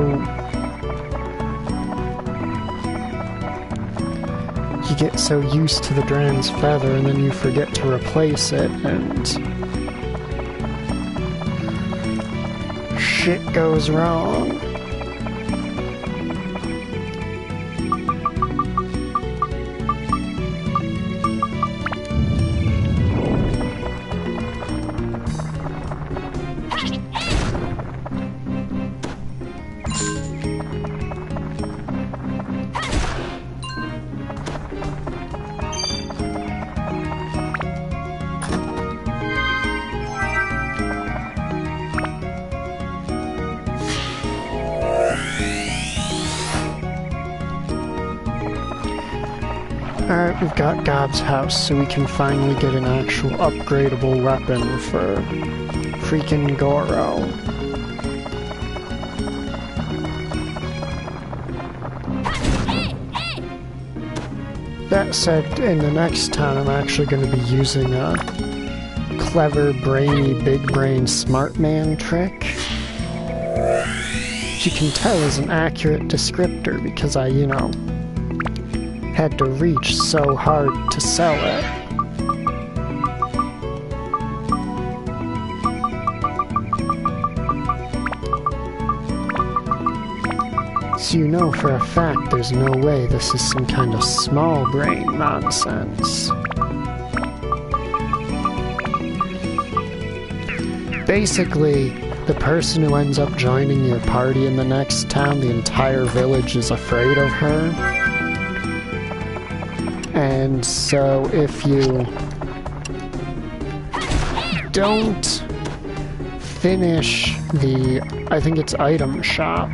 You get so used to the Dran's feather and then you forget to replace it and shit goes wrong. Alright, we've got Gob's house, so we can finally get an actual upgradable weapon for freaking Goro. That said, in the next town I'm actually going to be using a clever, brainy, big brain smart man trick. Which you can tell is an accurate descriptor because I, had to reach so hard to sell it. So you know for a fact there's no way this is some kind of small brain nonsense. Basically, the person who ends up joining your party in the next town, the entire village is afraid of her. And so if you don't finish the, I think it's item shop,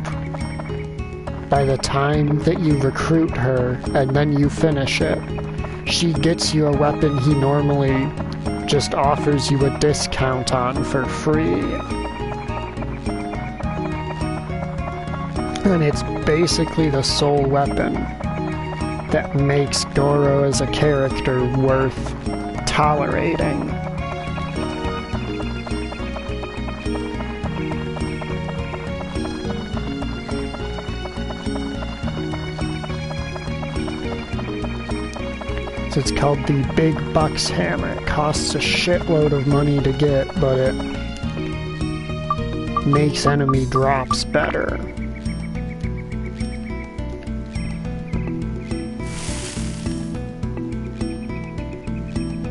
by the time that you recruit her and then you finish it, she gets you a weapon he normally just offers you a discount on for free. And it's basically the sole weapon that makes Goro as a character worth tolerating. So it's called the Big Bucks Hammer. It costs a shitload of money to get, but it makes enemy drops better.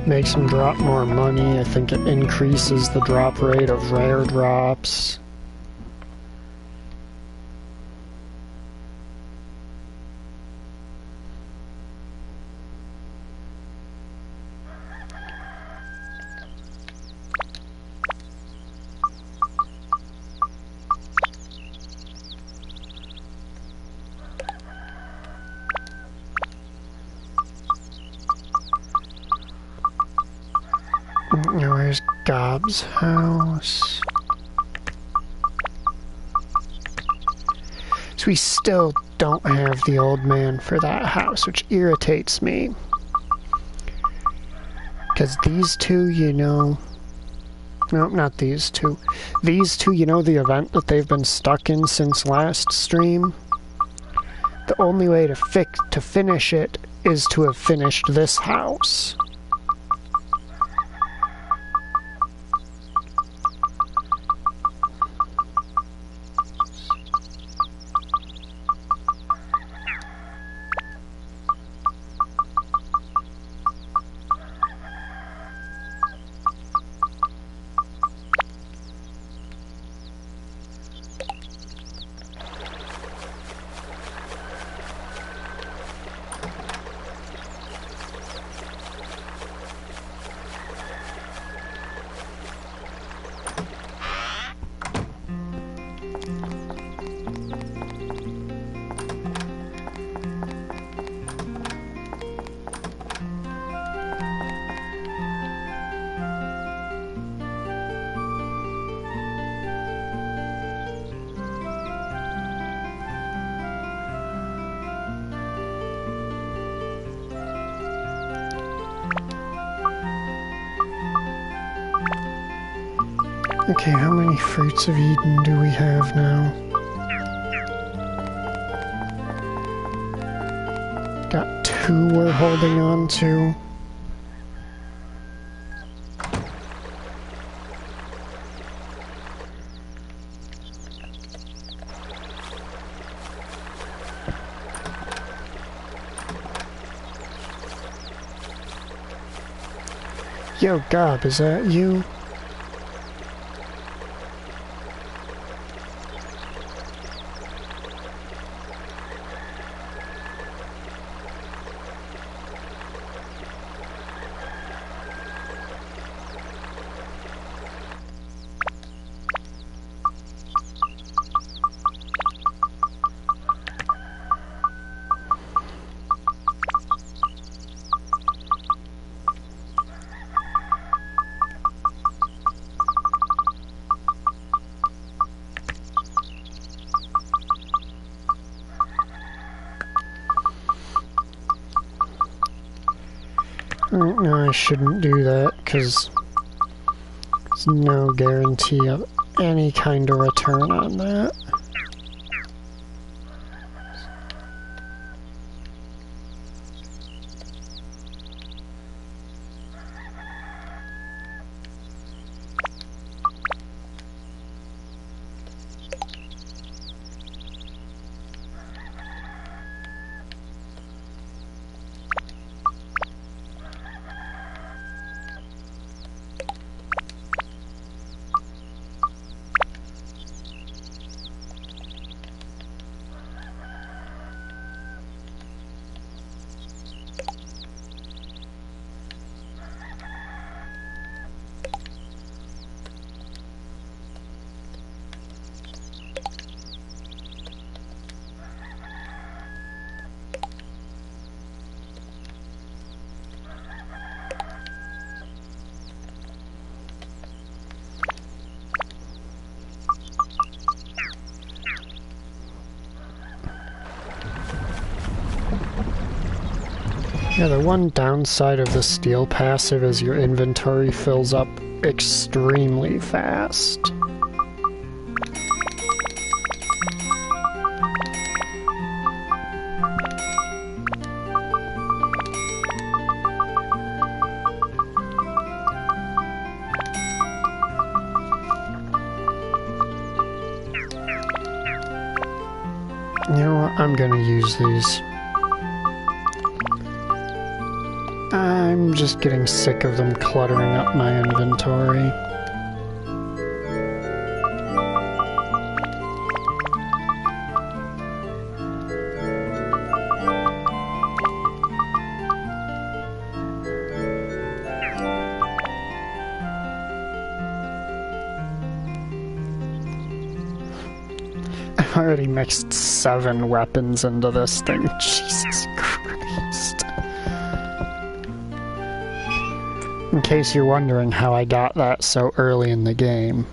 Makes them drop more money. I think it increases the drop rate of rare drops. Where's Gob's house? So we still don't have the old man for that house, which irritates me. Because these two, no, not these two. These two, the event that they've been stuck in since last stream? The only way to finish it is to have finished this house. Okay, how many fruits of Eden do we have now? Got 2 we're holding on to. Yo, Gob, is that you? No, I shouldn't do that, because there's no guarantee of any kind of return on that. Yeah, the one downside of the steel passive is your inventory fills up extremely fast. You know what? I'm gonna use these. I'm just getting sick of them cluttering up my inventory. I've already mixed 7 weapons into this thing. Jesus Christ. In case you're wondering how I got that so early in the game.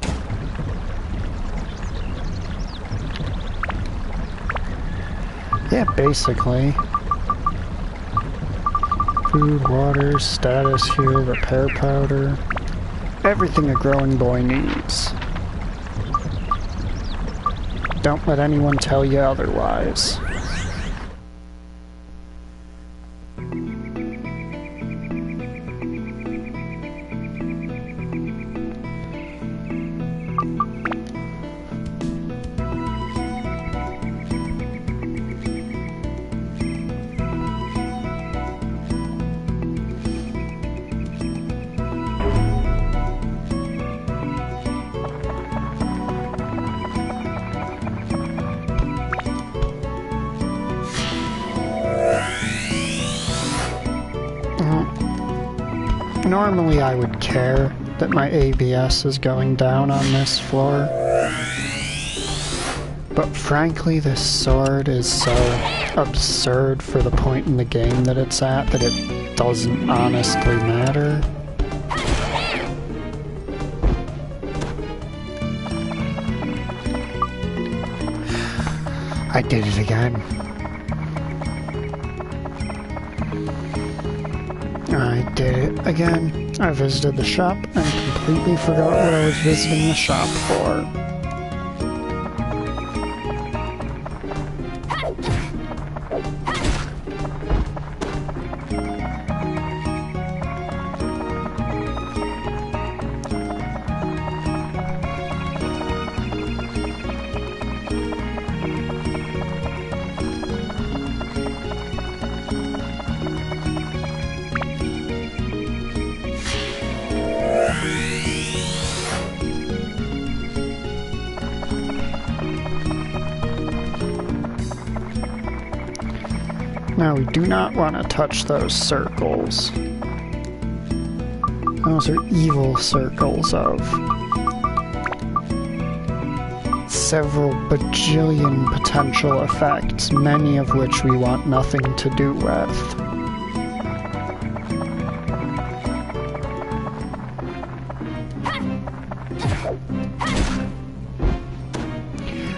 Yeah, basically. Food, water, status heal, repair powder. Everything a growing boy needs. Don't let anyone tell you otherwise. Normally I would care that my ABS is going down on this floor, but frankly this sword is so absurd for the point in the game that it's at that it doesn't honestly matter. I did it again. I did it again. I visited the shop and completely forgot what I was visiting the shop for. Now we do not want to touch those circles. Those are evil circles of several bajillion potential effects, many of which we want nothing to do with.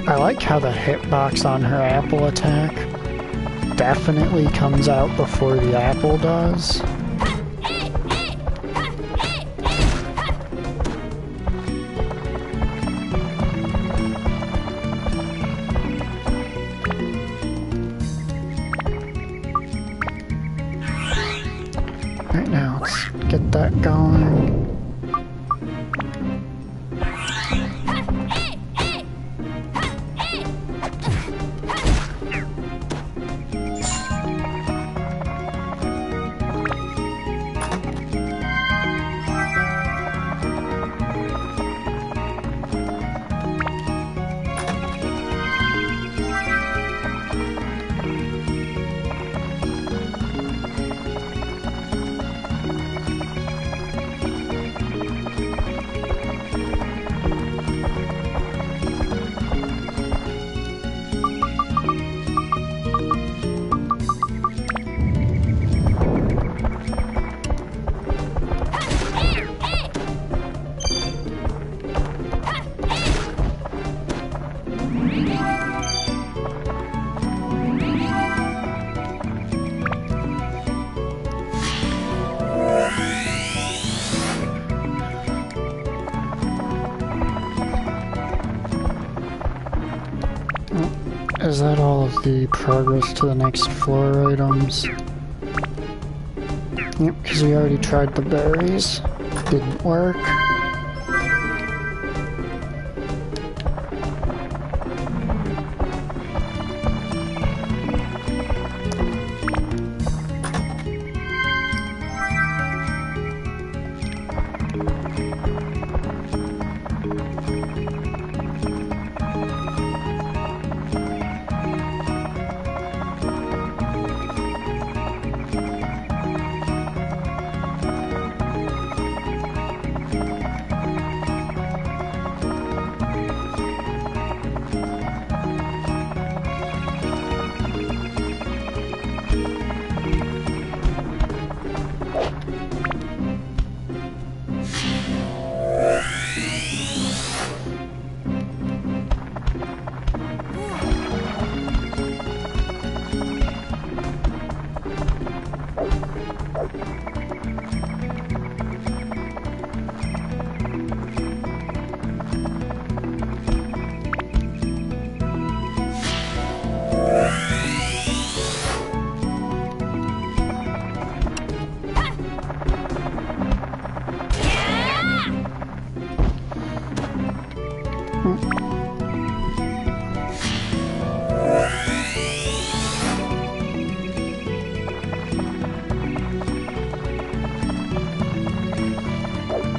I like how the hitbox on her apple attack definitely comes out before the apple does. Right now, let's get that going. Is that all of the progress to the next floor items? Yep, because we already tried the berries. Didn't work.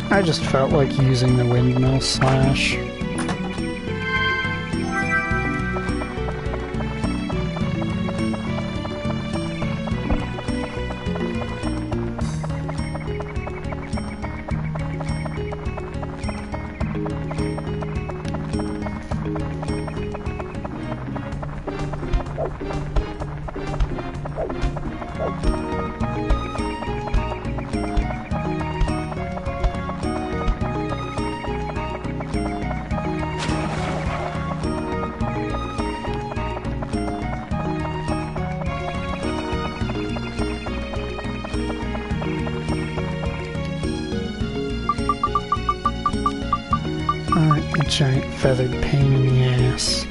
I just felt like using the windmill slash. Aren't you giant feathered pain in the ass?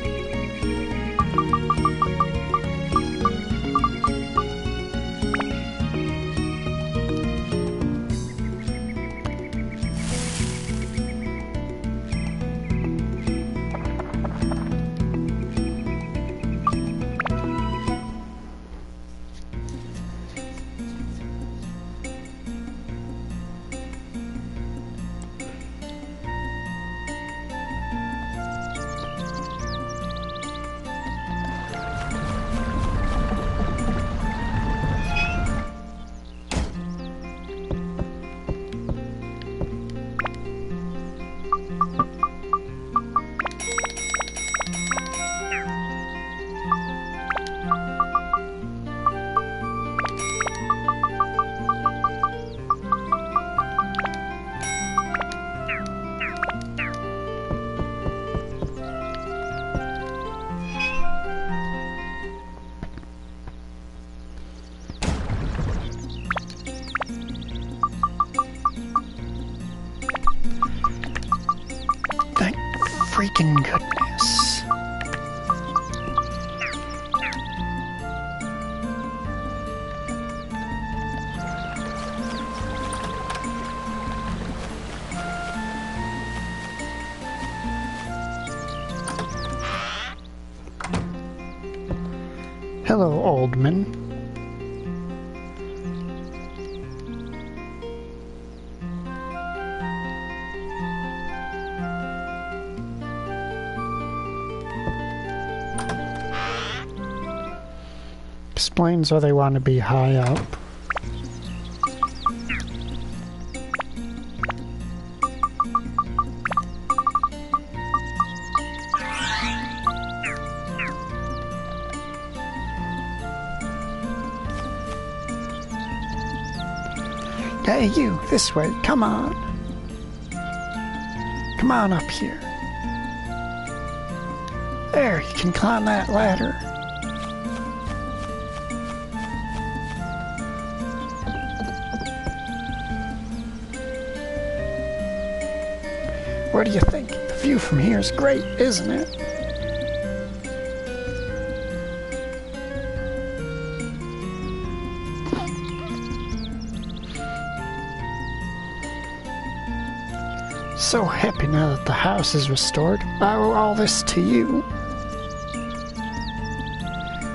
Thank freaking goodness. Hello, old man. Explains why they want to be high up. Hey, you, this way, come on. Come on up here. There, you can climb that ladder. What do you think? The view from here is great, isn't it? So happy now that the house is restored. I owe all this to you.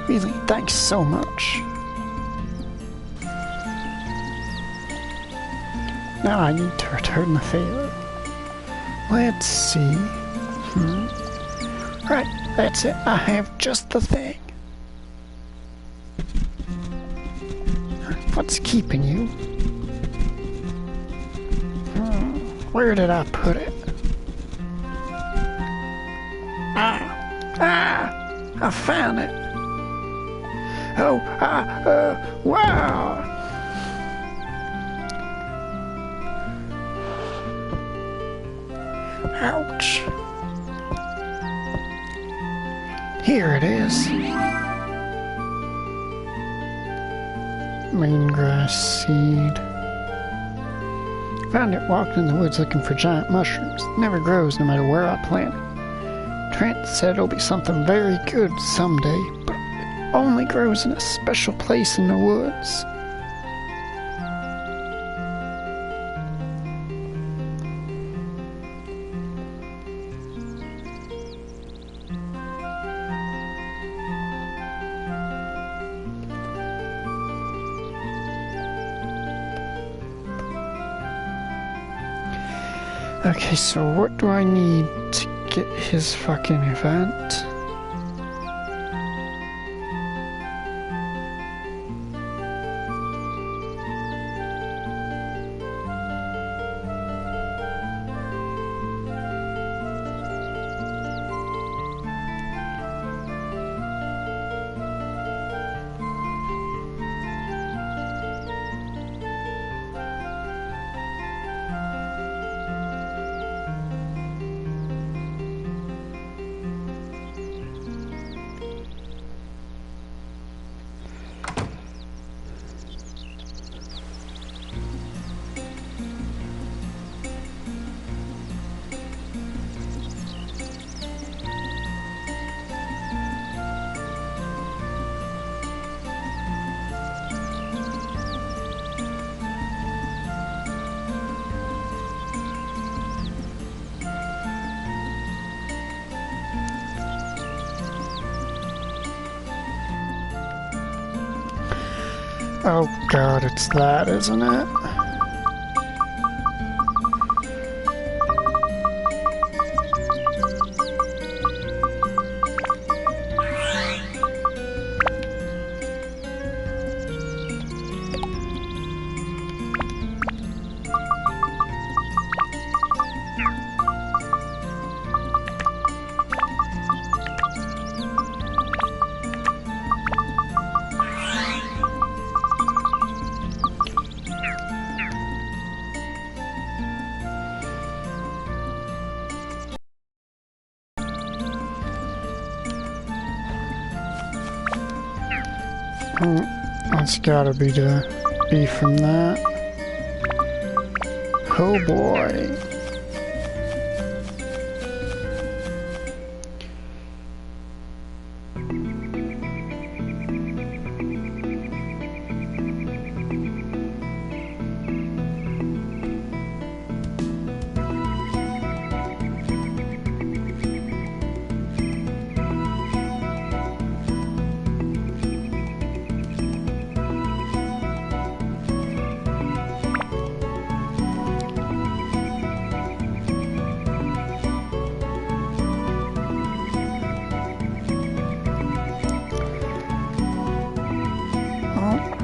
Really, thanks so much. Now I need to return the favor. Let's see. Right, that's it. I have just the thing. What's keeping you? Where did I put it? I found it. Oh, wow. Ouch. Here it is. Green grass seed. Found it walking in the woods looking for giant mushrooms. It never grows no matter where I plant it. Trent said it'll be something very good someday, but it only grows in a special place in the woods. Okay, so what do I need to get his fucking event? Oh god, it's that, isn't it? That's gotta be from that. Oh boy.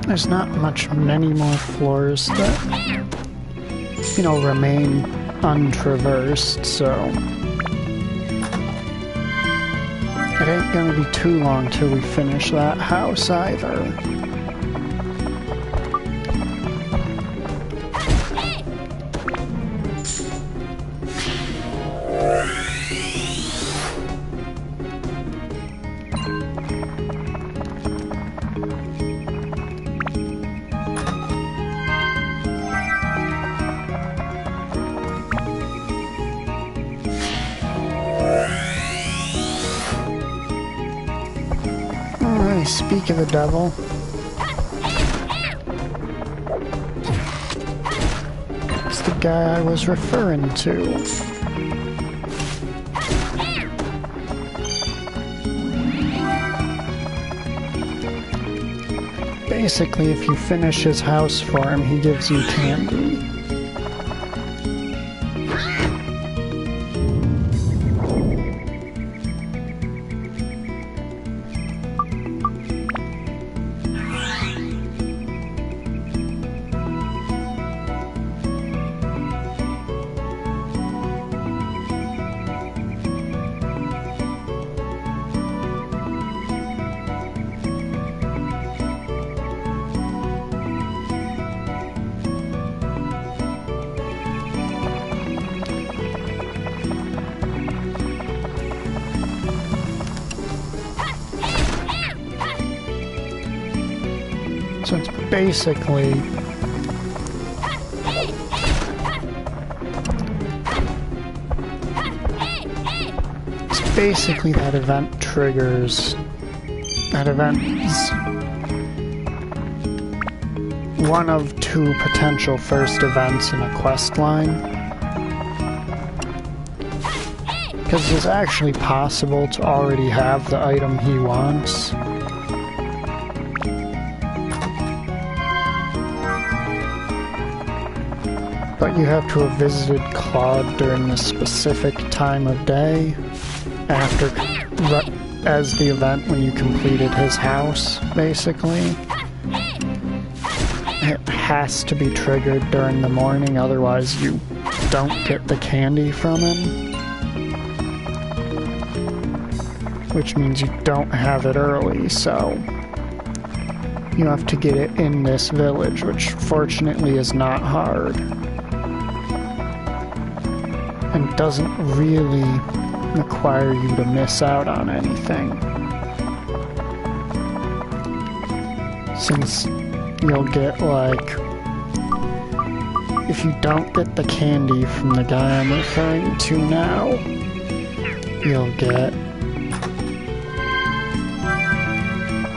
There's not many more floors that, you know, remain untraversed, so it ain't gonna be too long till we finish that house either. Speak of the devil. It's the guy I was referring to. Basically, if you finish his house for him, he gives you candy. So it's basically that event triggers. That event is one of two potential first events in a quest line. Because it's actually possible to already have the item he wants. But you have to have visited Claude during a specific time of day as the event when you completed his house, basically. It has to be triggered during the morning, otherwise you don't get the candy from him. Which means you don't have it early, so you have to get it in this village, which fortunately is not hard. And doesn't really require you to miss out on anything. Since you'll get, like, if you don't get the candy from the guy I'm referring to now, you'll get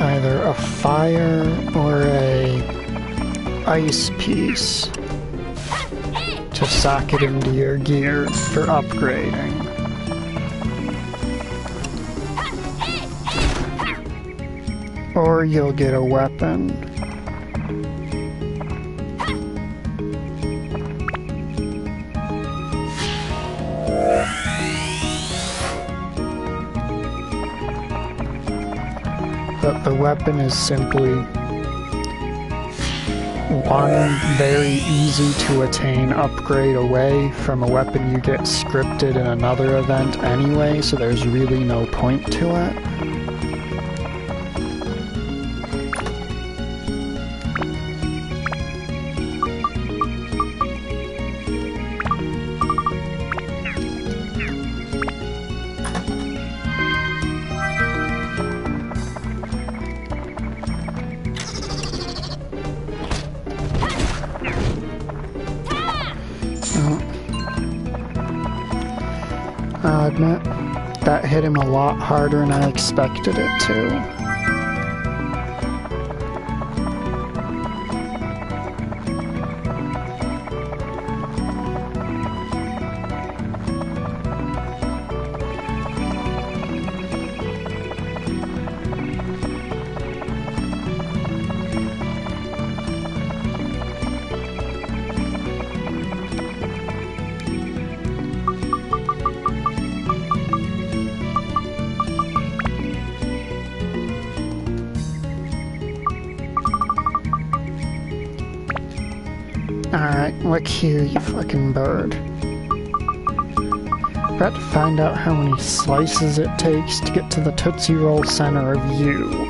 either a fire or a ice piece to sock it into your gear for upgrading. Or you'll get a weapon. that the weapon is simply one very easy to attain upgrade away from a weapon you get scripted in another event anyway, so there's really no point to it. I'll admit, that hit him a lot harder than I expected it to. Alright, look here, you fucking bird. Got to find out how many slices it takes to get to the Tootsie Roll center of you.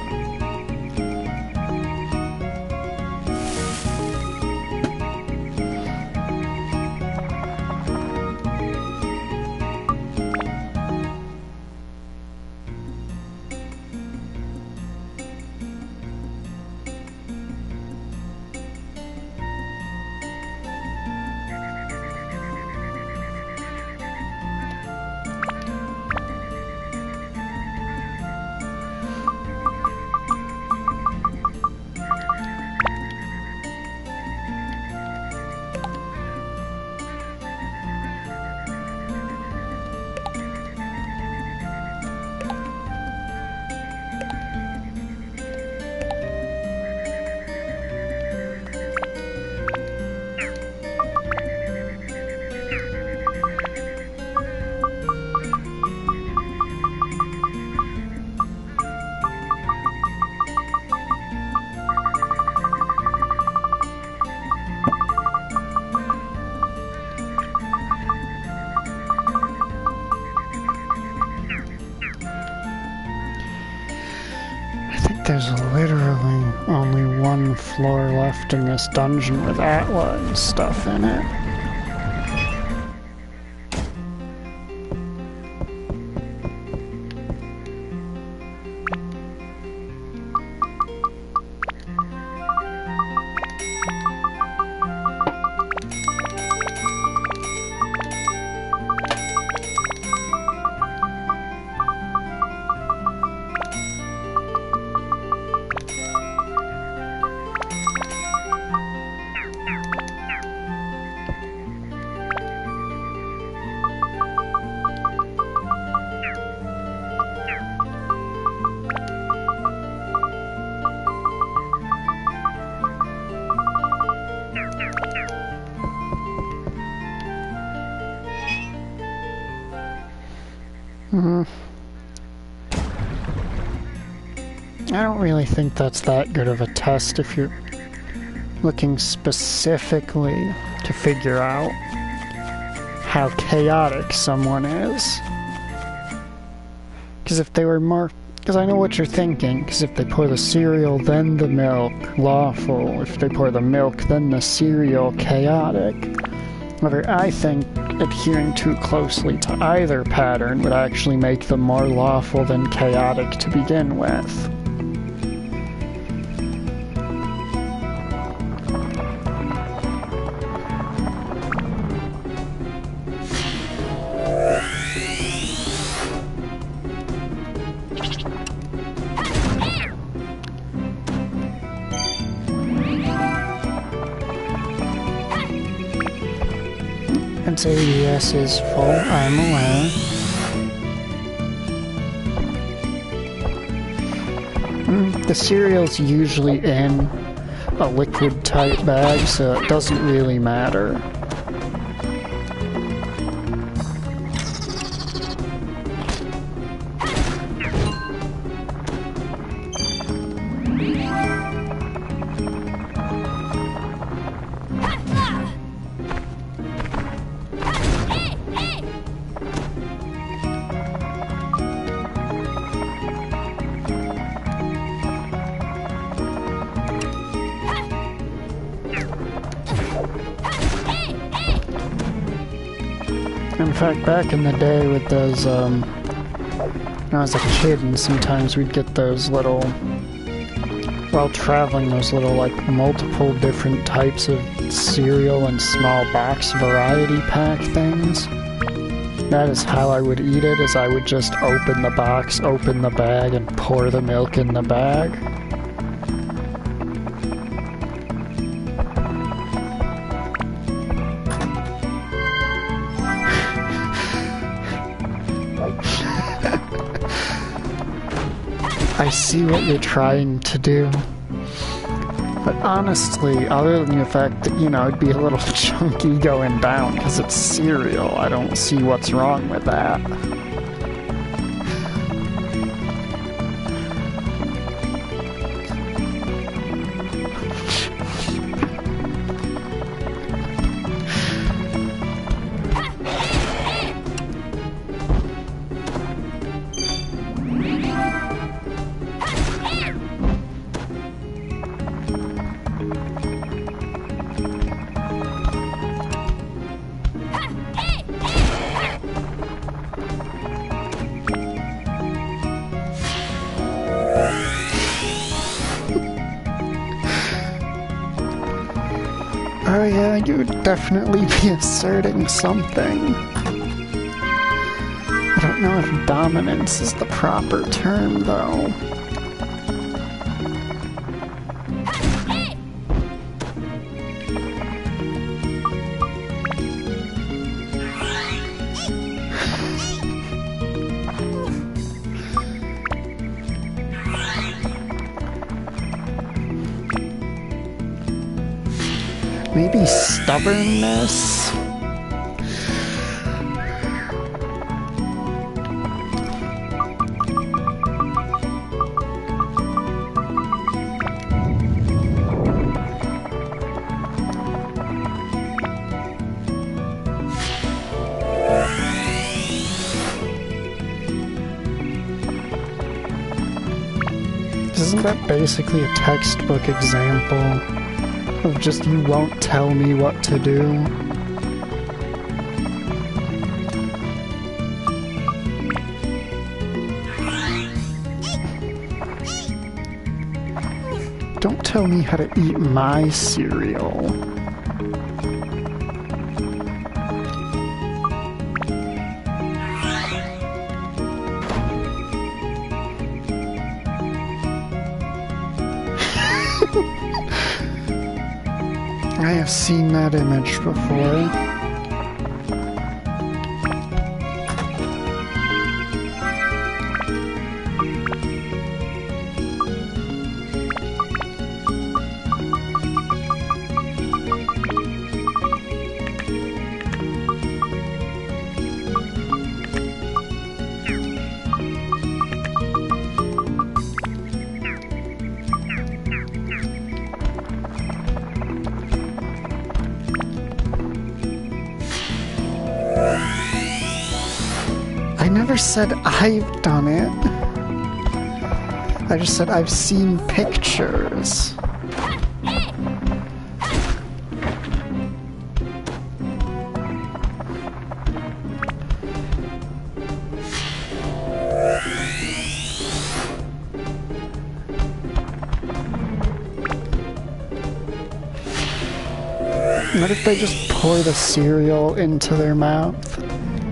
There's literally only one floor left in this dungeon with Atla and stuff in it. I don't really think that's that good of a test if you're looking specifically to figure out how chaotic someone is. Because if they were more... Because I know what you're thinking, because if they pour the cereal, then the milk, lawful. If they pour the milk, then the cereal, chaotic. However, I think adhering too closely to either pattern would actually make them more lawful than chaotic to begin with. Its ADS is full, I'm aware. The cereal's usually in a liquid type bag, so it doesn't really matter. fact, back in the day with those, when I was a kid, and sometimes we'd get those little, while traveling, those little, like, multiple different types of cereal and small box variety pack things. That is how I would eat it, is I would just open the box, open the bag, and pour the milk in the bag. I see what you're trying to do. But honestly, other than the fact that, you know, it'd be a little chunky going down because it's cereal, I don't see what's wrong with that. Oh yeah, you would definitely be asserting something. I don't know if dominance is the proper term, though. Maybe stubbornness? Isn't that basically a textbook example of just you won't tell me what to do? Don't tell me how to eat my cereal. I have seen that image before. I never said I've done it. I just said I've seen pictures. What if they just pour the cereal into their mouth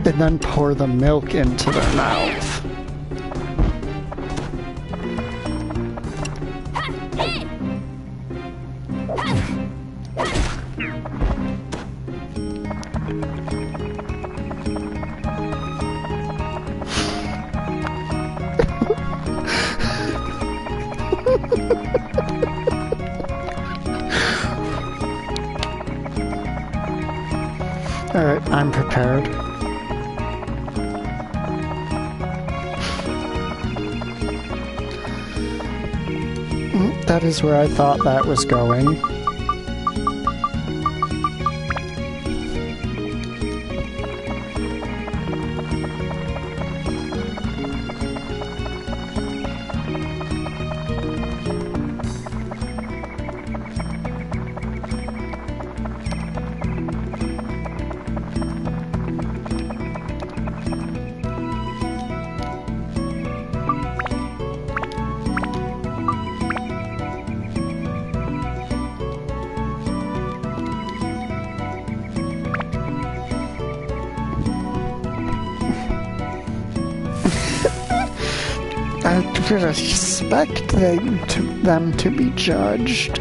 and then pour the milk into their mouth? Alright, I'm prepared. That is where I thought that was going. I would expect them to be judged.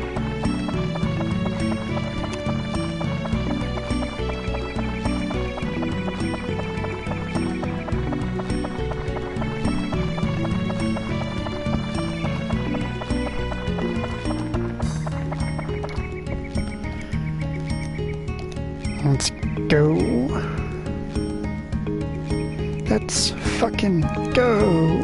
Let's go. Let's fucking go.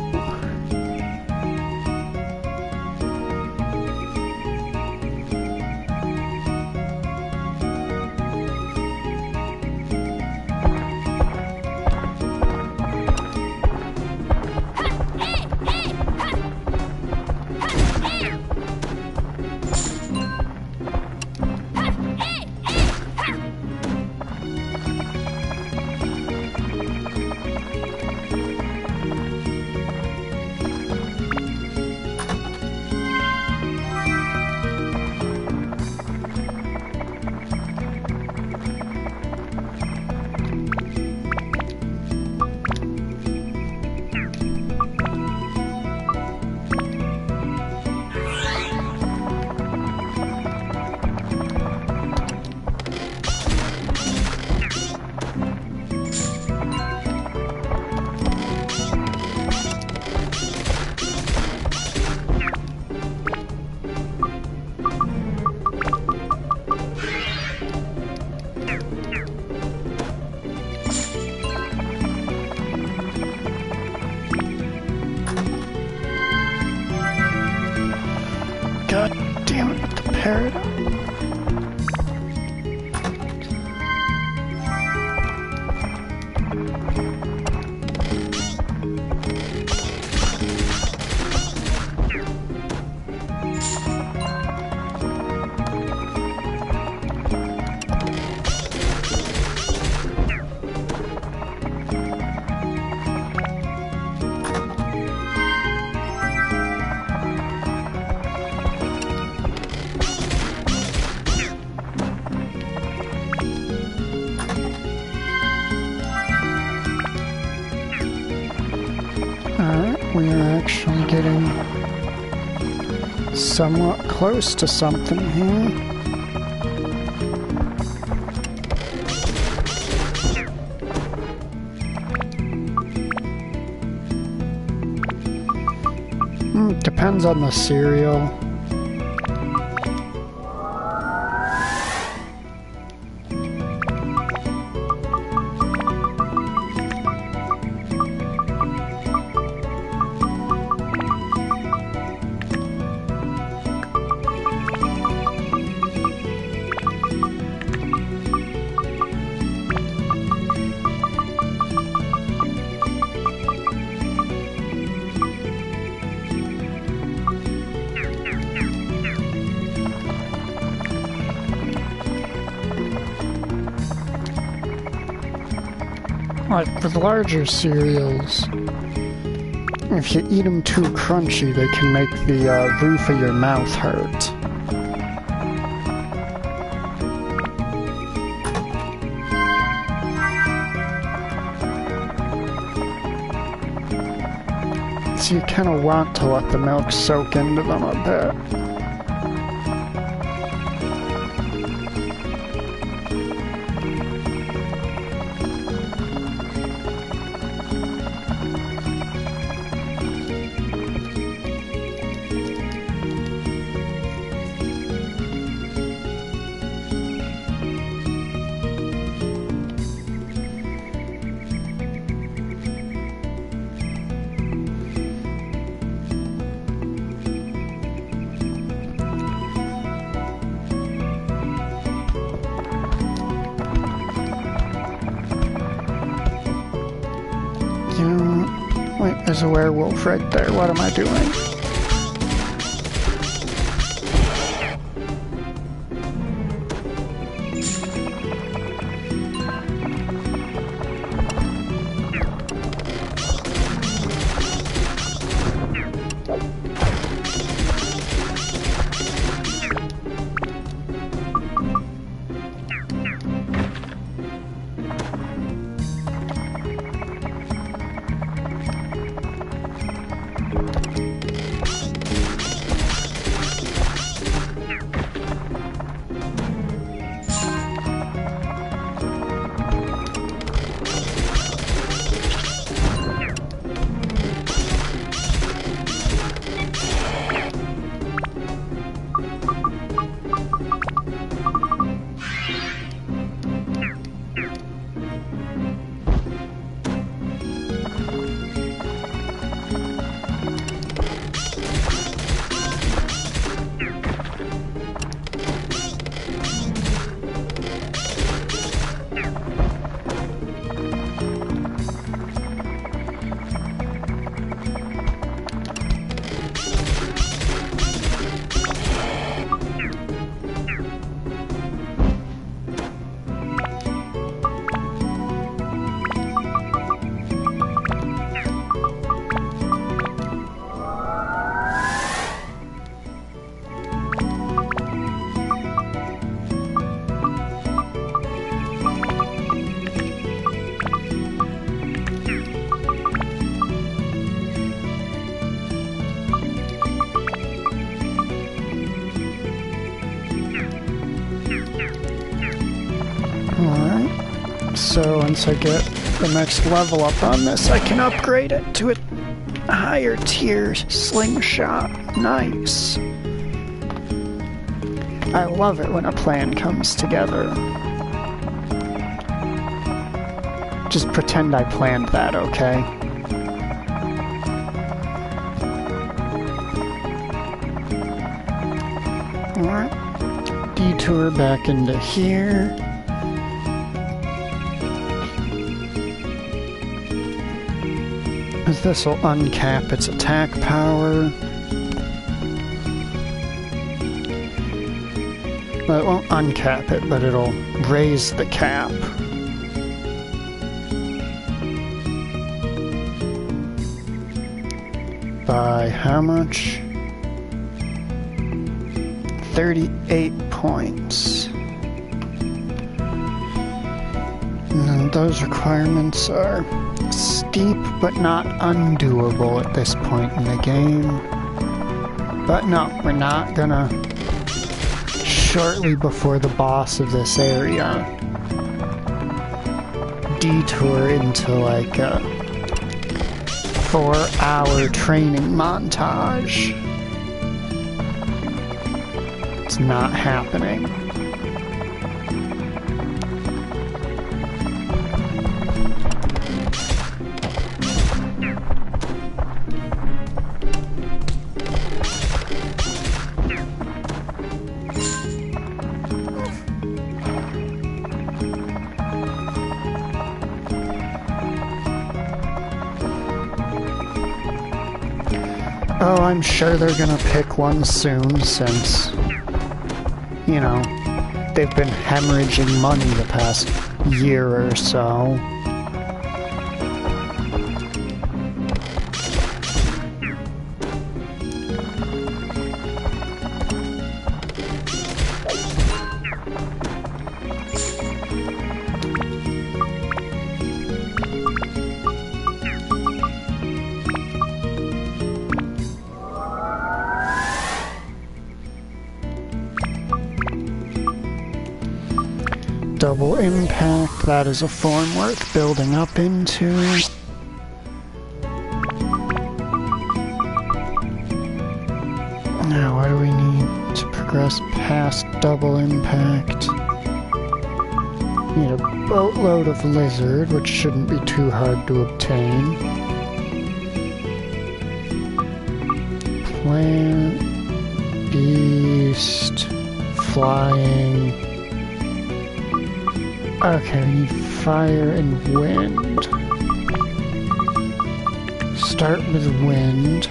God damn it with the paradigm. We are actually getting somewhat close to something here. Depends on the cereal. Like with larger cereals, if you eat them too crunchy, they can make the roof of your mouth hurt. So you kind of want to let the milk soak into them a bit. Wait, there's a werewolf right there. What am I doing? So once I get the next level up on this, I can upgrade it to a higher tier slingshot. Nice. I love it when a plan comes together. Just pretend I planned that, okay? Alright. Detour back into here. This will uncap its attack power. Well, it won't uncap it, but it'll raise the cap. By how much? 38 points. And those requirements are steep but not undoable at this point in the game. But no, we're not gonna, shortly before the boss of this area, detour into like a 4-hour training montage. It's not happening. Oh, I'm sure they're gonna pick one soon since, you know, they've been hemorrhaging money the past year or so. Double impact, that is a form worth building up into. Now, what do we need to progress past double impact? Need a boatload of lizard, which shouldn't be too hard to obtain. Plant, beast, flying. Okay, we need fire and wind. Start with wind.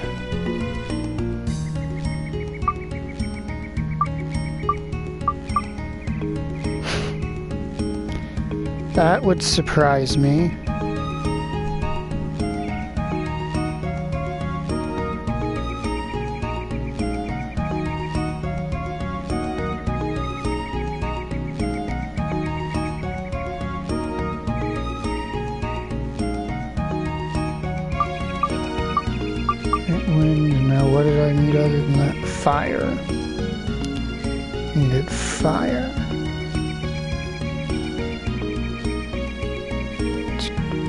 That would surprise me. Wind, now what did I need other than that? Fire. Needed fire.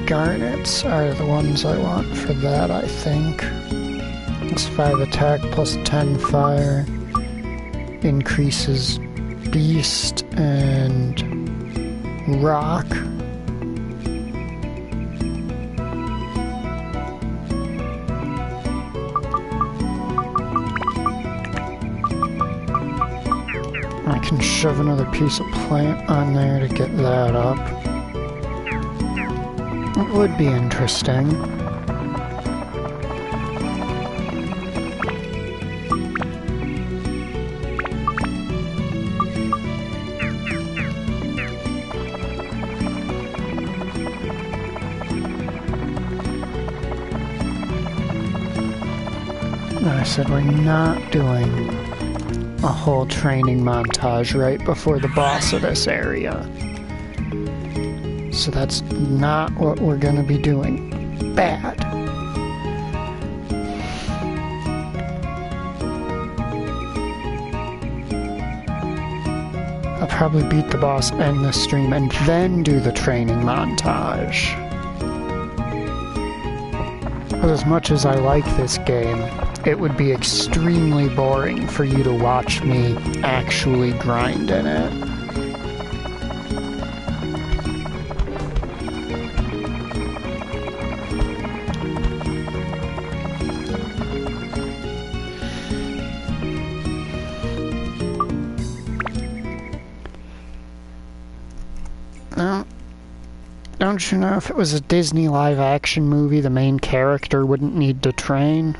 Garnets are the ones I want for that, I think. It's 5 attack plus 10 fire. Increases beast and rock. I can shove another piece of plant on there to get that up. It would be interesting. I said we're not doing a whole training montage right before the boss of this area. So that's not what we're gonna be doing. Bad. Up probably beat the boss, end the stream, and then do the training montage. But as much as I like this game, it would be extremely boring for you to watch me actually grind in it. Don't you know if it was a Disney live-action movie, the main character wouldn't need to train?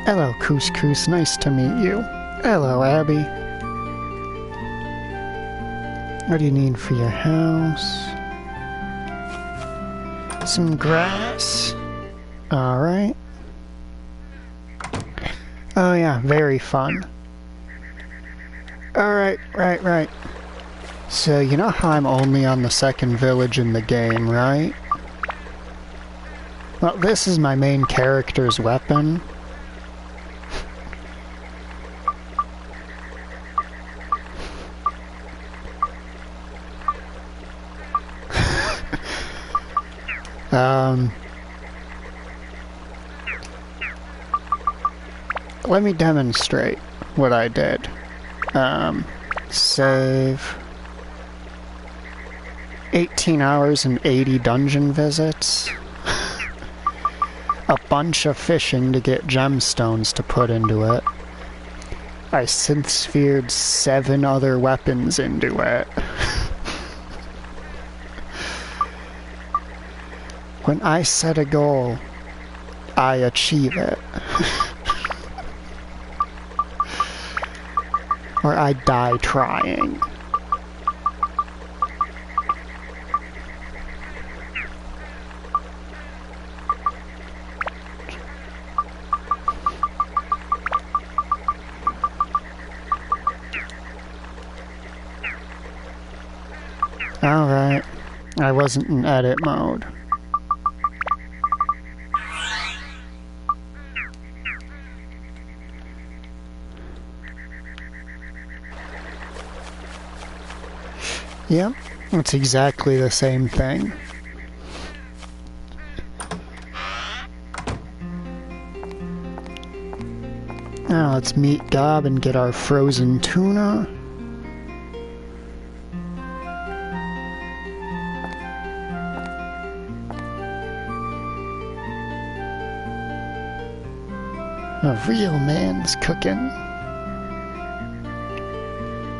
Hello, Couscous. Nice to meet you. Hello, Abby. What do you need for your house? Some grass. Alright. Oh yeah, very fun. Alright, right. So, you know how I'm only on the second village in the game, right? Well, this is my main character's weapon. Let me demonstrate what I did. Save 18 hours and 80 dungeon visits. A bunch of fishing to get gemstones to put into it. I synth sphered 7 other weapons into it. When I set a goal, I achieve it. Or I die trying. Alright, I wasn't in edit mode. Yep, it's exactly the same thing. Now let's meet Gob and get our frozen tuna. A real man's cooking.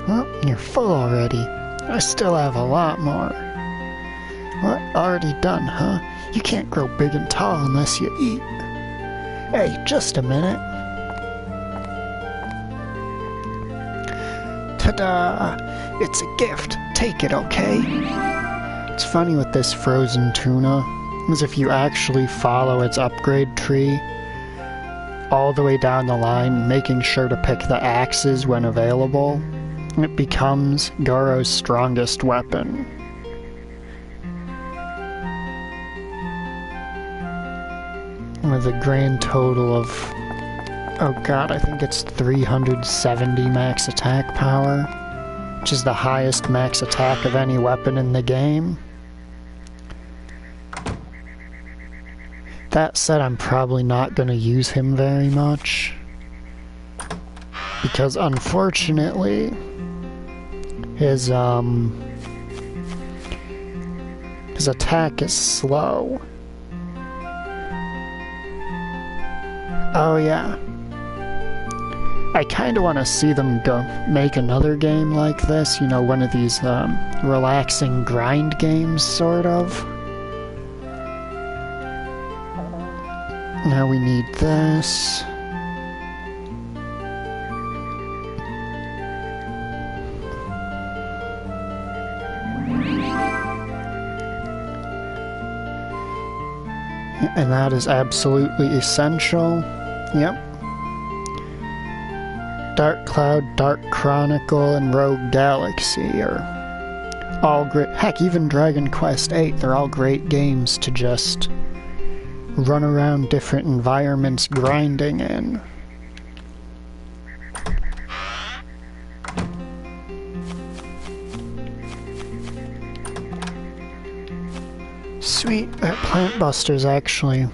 Well, you're full already. I still have a lot more. What? Already done, huh? You can't grow big and tall unless you eat. Hey, just a minute. Ta-da! It's a gift. Take it, okay? It's funny with this frozen tuna. is if you actually follow its upgrade tree all the way down the line, making sure to pick the axes when available, it becomes Goro's strongest weapon. With a grand total of, oh god, I think it's 370 max attack power, which is the highest max attack of any weapon in the game. That said, I'm probably not going to use him very much, because unfortunately, his attack is slow. Oh yeah. I kind of want to see them make another game like this, you know, one of these relaxing grind games, sort of. Now we need this. And that is absolutely essential. Yep. Dark Cloud, Dark Chronicle, and Rogue Galaxy are all great. Heck, even Dragon Quest VIII, they're all great games to just run around different environments grinding in. Sweet, that Plant Buster's actually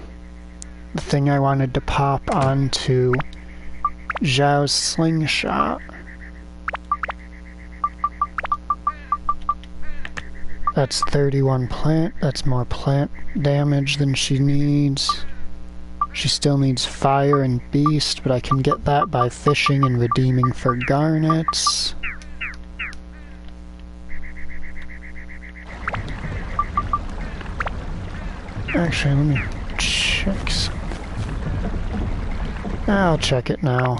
the thing I wanted to pop onto Zhao's slingshot. That's 31 plant, that's more plant damage than she needs. She still needs fire and beast, but I can get that by fishing and redeeming for garnets. Actually, let me check some. I'll check it now.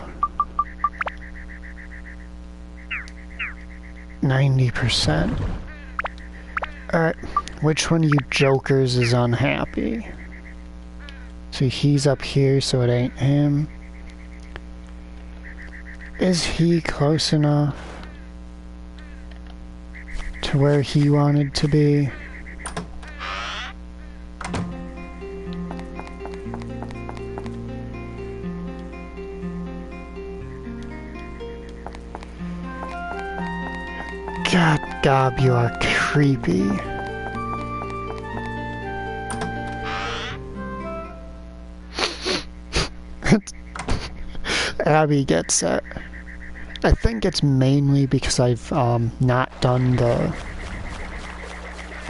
90%. Alright, which one of you jokers is unhappy? See, he's up here, so it ain't him. Is he close enough to where he wanted to be? God, Gob, you are creepy. Abby gets it. I think it's mainly because I've not done the,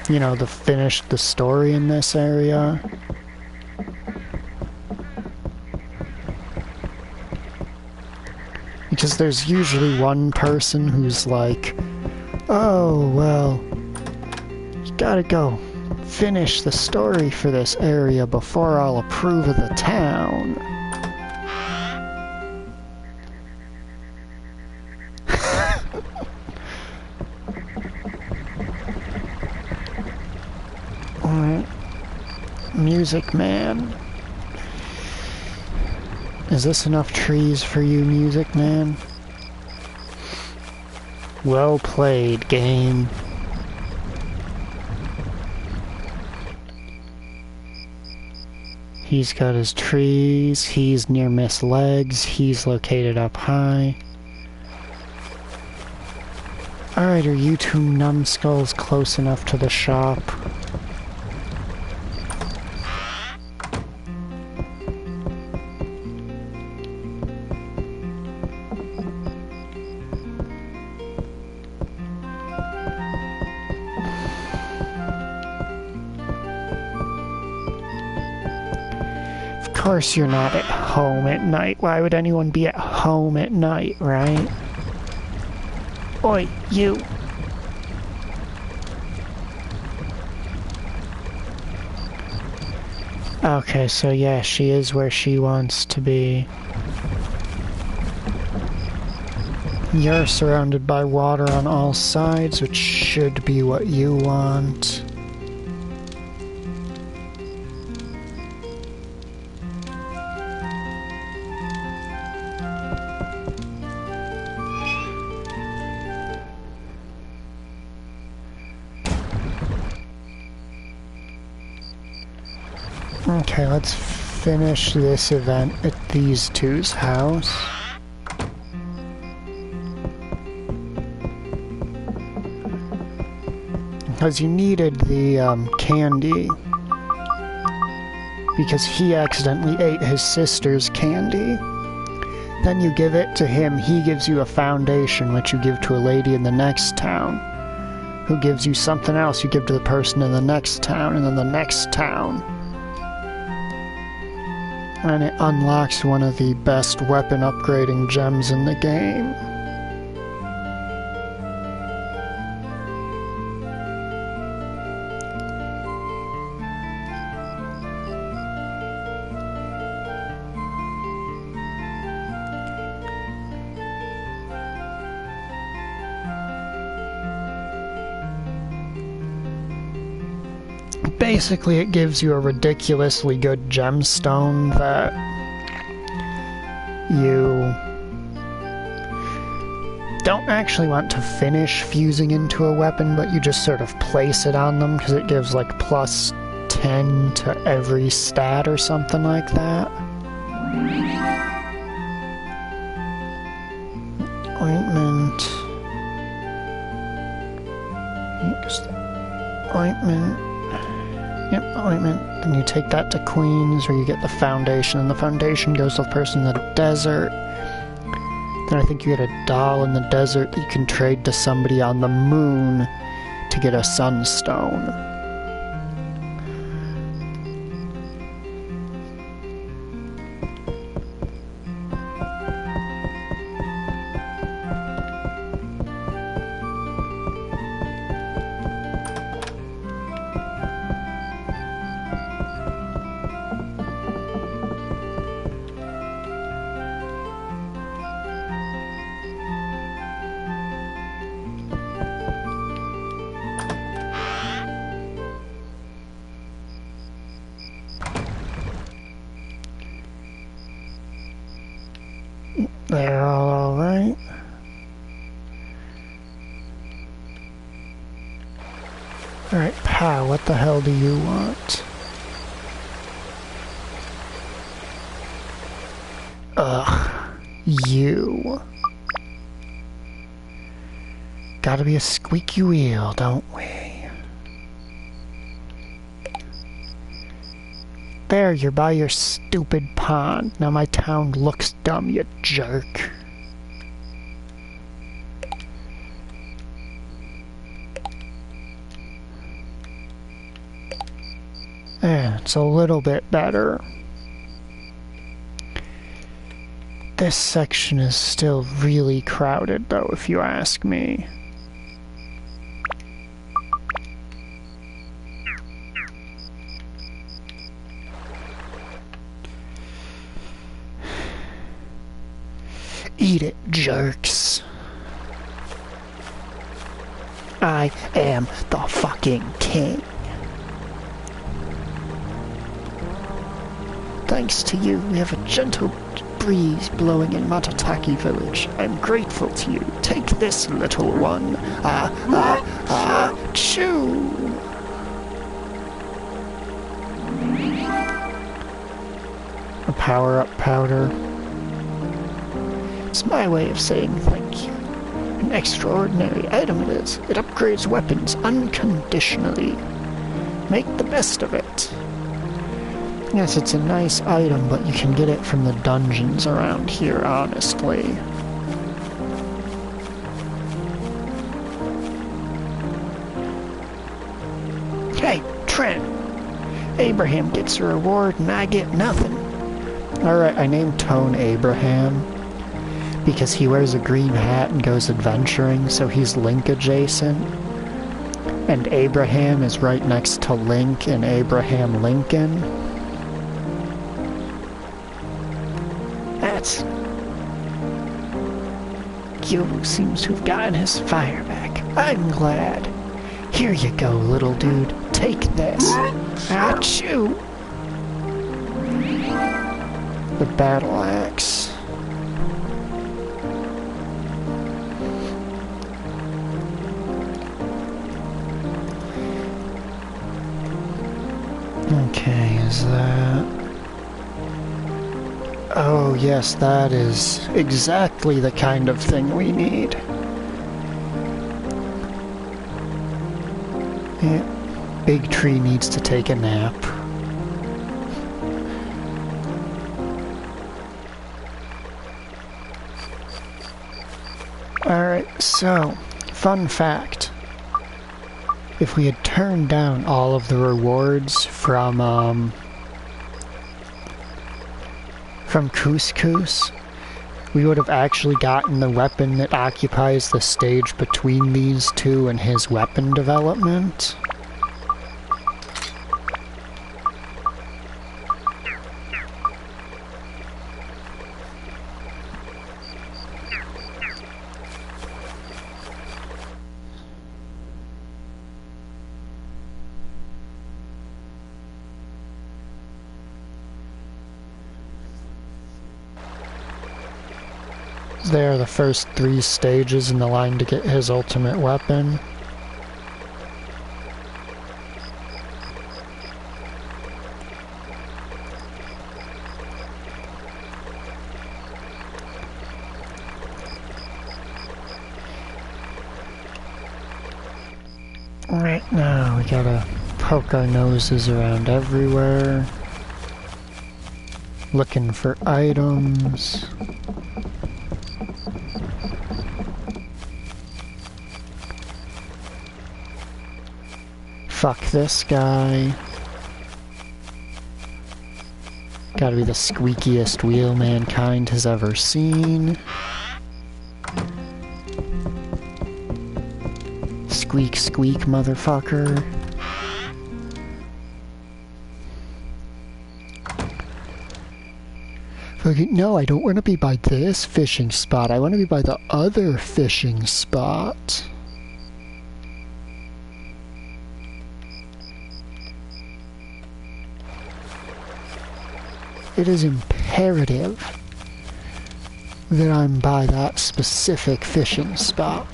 you know, finished the story in this area. Because there's usually one person who's like, oh, well, you gotta go finish the story for this area before I'll approve of the town. Alright. Music Man. Is this enough trees for you, Music Man? Well played, game. He's got his trees, he's near Miss Legs, he's located up high. Alright, are you two numbskulls close enough to the shop? Of course you're not at home at night. Why would anyone be at home at night, right? Oi, you! Okay, so yeah, she is where she wants to be. You're surrounded by water on all sides, which should be what you want. Okay, let's finish this event at these two's house. Because you needed the candy. Because he accidentally ate his sister's candy. Then you give it to him, he gives you a foundation, which you give to a lady in the next town, who gives you something else you give to the person in the next town, and then the next town. And it unlocks one of the best weapon upgrading gems in the game. Basically, it gives you a ridiculously good gemstone that you don't actually want to finish fusing into a weapon, but you just sort of place it on them because it gives like plus 10 to every stat or something like that. Ointment. Ointment. Yep, ointment. Then you take that to Queens, where you get the foundation, and the foundation goes to the person in the desert. Then I think you get a doll in the desert that you can trade to somebody on the moon to get a sunstone. They're all right. Alright, pal, what the hell do you want? Ugh. You. Gotta be a squeaky wheel, don't we? There, you're by your stupid pond. Now my town looks dumb, you jerk. Yeah, it's a little bit better. This section is still really crowded, though, if you ask me. Eat it, jerks. I am the fucking king. Thanks to you, we have a gentle breeze blowing in Matataki village. I'm grateful to you. Take this, little one. Chew! A power-up powder. It's my way of saying thank you. An extraordinary item it is. It upgrades weapons unconditionally. Make the best of it. Yes, it's a nice item, but you can get it from the dungeons around here, honestly. Hey, Trent. Abraham gets a reward and I get nothing. Alright, I named Tone Abraham because he wears a green hat and goes adventuring, so he's Link adjacent. And Abraham is right next to Link in Abraham Lincoln. That's... Gyobu seems to have gotten his fire back. I'm glad. Here you go, little dude. Take this. Achoo! The battle axe. Okay, is that... Oh yes, that is exactly the kind of thing we need. Yeah, Big Tree needs to take a nap. Alright, so, fun fact. If we had turned down all of the rewards from Couscous, we would have actually gotten the weapon that occupies the stage between these two and his weapon development. They are the first 3 stages in the line to get his ultimate weapon. Right now, we gotta poke our noses around everywhere, looking for items. Fuck this guy. Gotta be the squeakiest wheel mankind has ever seen. Squeak, squeak, motherfucker. Fucking no, I don't want to be by this fishing spot. I want to be by the other fishing spot. It is imperative that I'm by that specific fishing spot.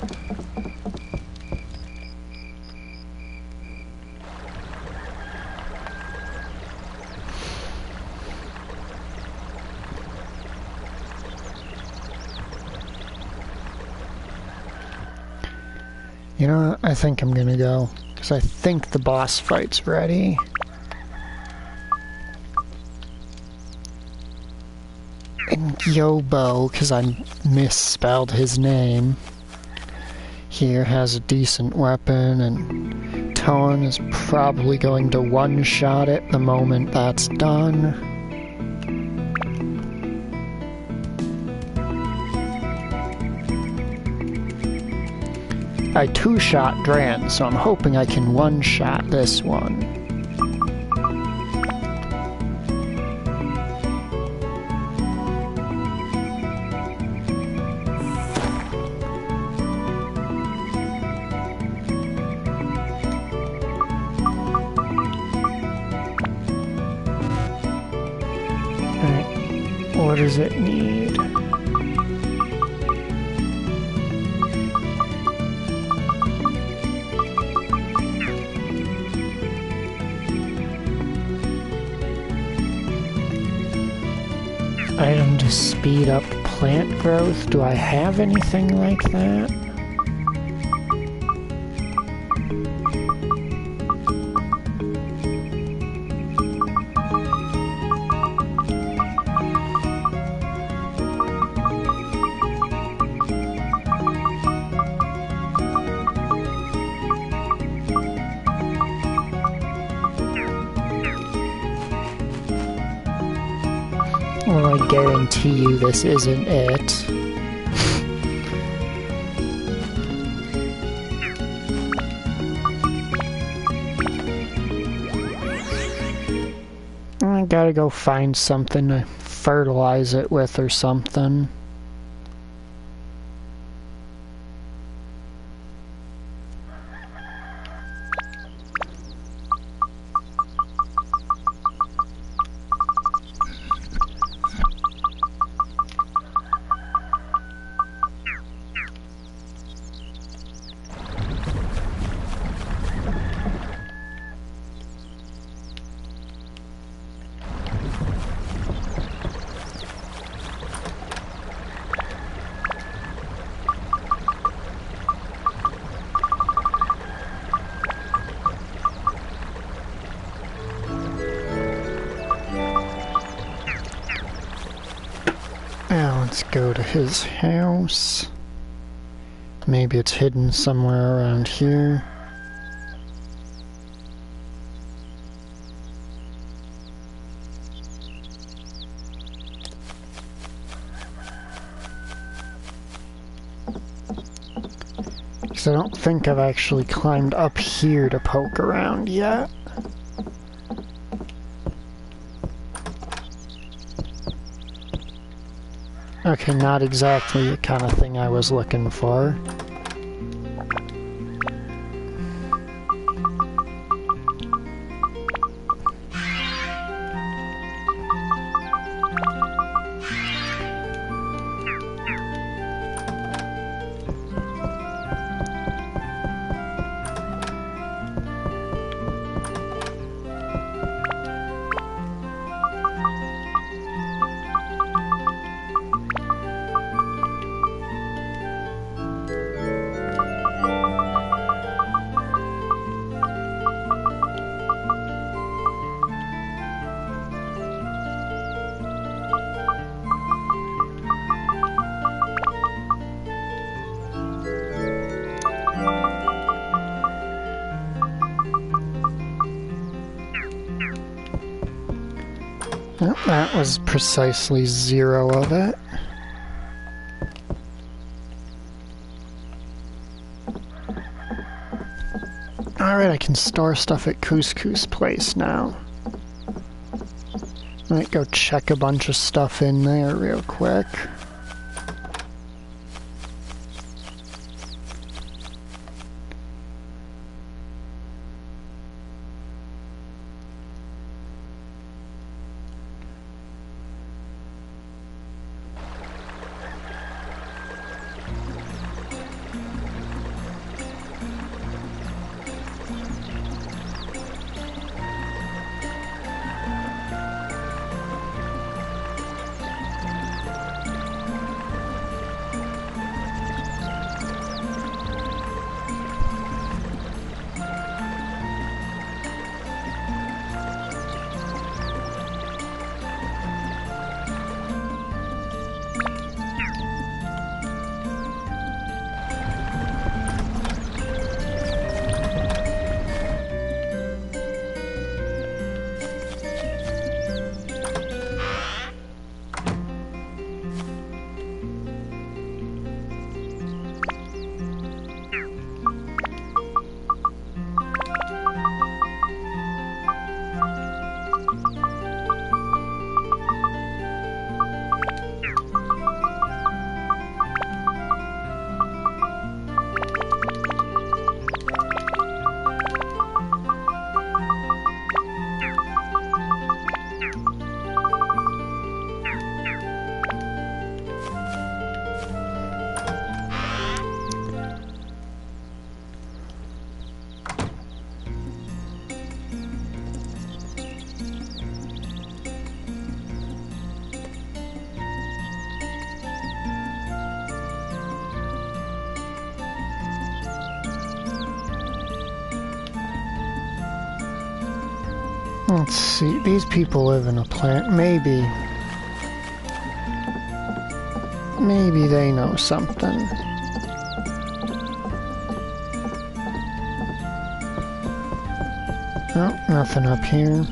You know what? I think I'm gonna go, because I think the boss fight's ready. And Yobo, because I misspelled his name, here has a decent weapon, and Ton is probably going to one-shot it the moment that's done. I two-shot Dran, so I'm hoping I can one-shot this one. Alright, what does it need? Item to speed up plant growth. Do I have anything like that? Well, I guarantee you this isn't it. I gotta go find something to fertilize it with or something. Let's go to his house. Maybe it's hidden somewhere around here. Because I don't think I've actually climbed up here to poke around yet. Okay, not exactly the kind of thing I was looking for. Well, that was precisely 0 of it. Alright, I can store stuff at Couscous Place now. Might go check a bunch of stuff in there real quick. Let's see, these people live in a plant. Maybe they know something. Oh, nothing up here.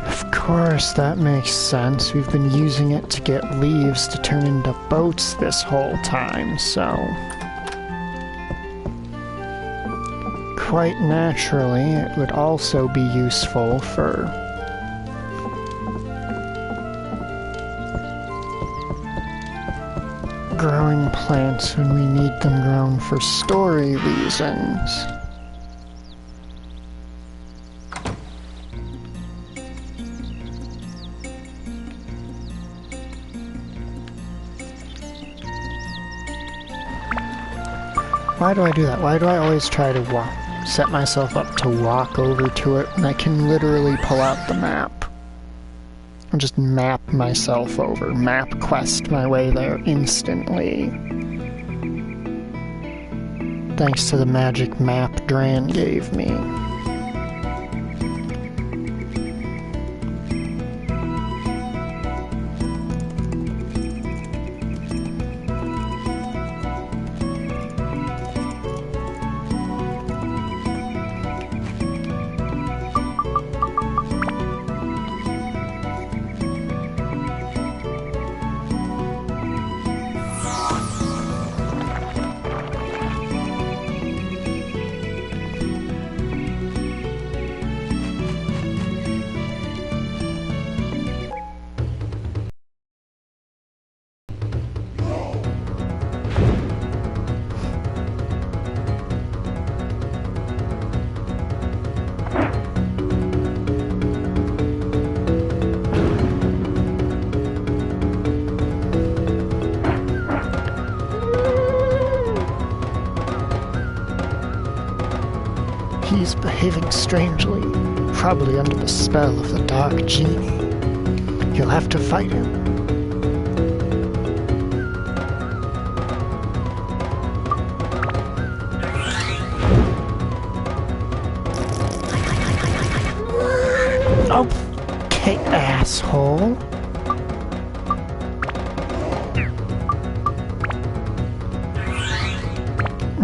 Of course, that makes sense. We've been using it to get leaves to turn into boats this whole time, so... Quite naturally, it would also be useful for... growing plants when we need them grown for story reasons. Why do I do that? Why do I always try to set myself up to walk over to it when I can literally pull out the map? And just map myself over. Map quest my way there instantly. Thanks to the magic map Dran gave me. He's behaving strangely, probably under the spell of the dark genie. You'll have to fight him. Okay, asshole.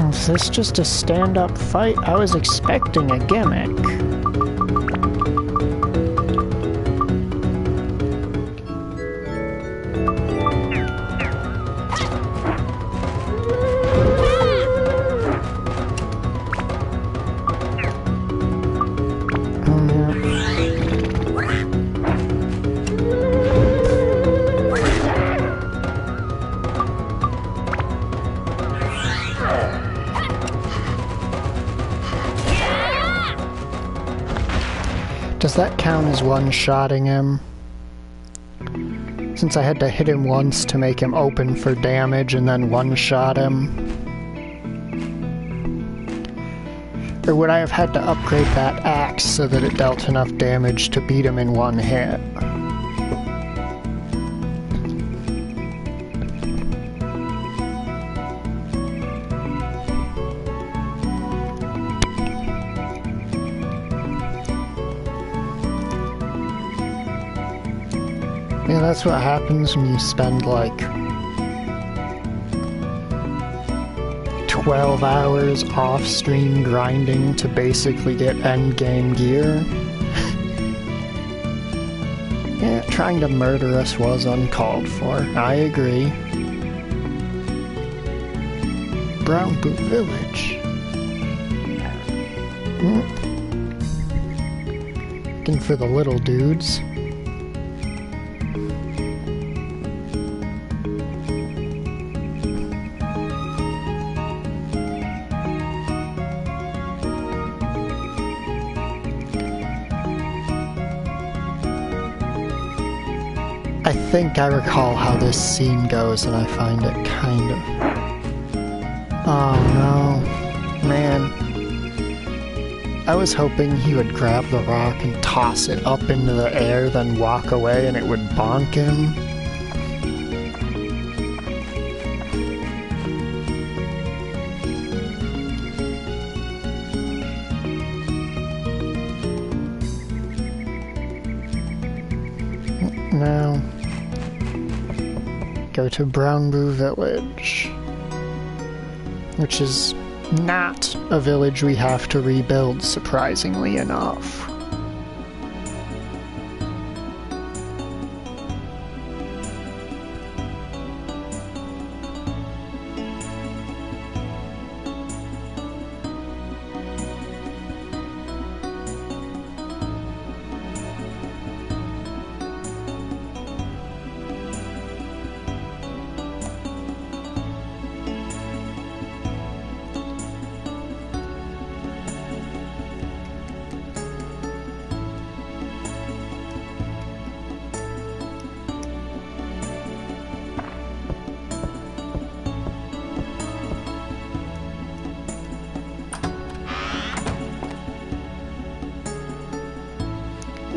Is this just a stand-up fight? I was expecting a gimmick. Does that count as one-shotting him? Since I had to hit him once to make him open for damage and then one-shot him? Or would I have had to upgrade that axe so that it dealt enough damage to beat him in one hit? Yeah, that's what happens when you spend like 12 hours off-stream grinding to basically get endgame gear. Yeah, trying to murder us was uncalled for. I agree. Brown Boot Village. Looking for the little dudes. I think I recall how this scene goes, and I find it kind of... Oh no. Man. I was hoping he would grab the rock and toss it up into the air, then walk away and it would bonk him. Now, go to Brownboo Village, which is not a village we have to rebuild, surprisingly enough.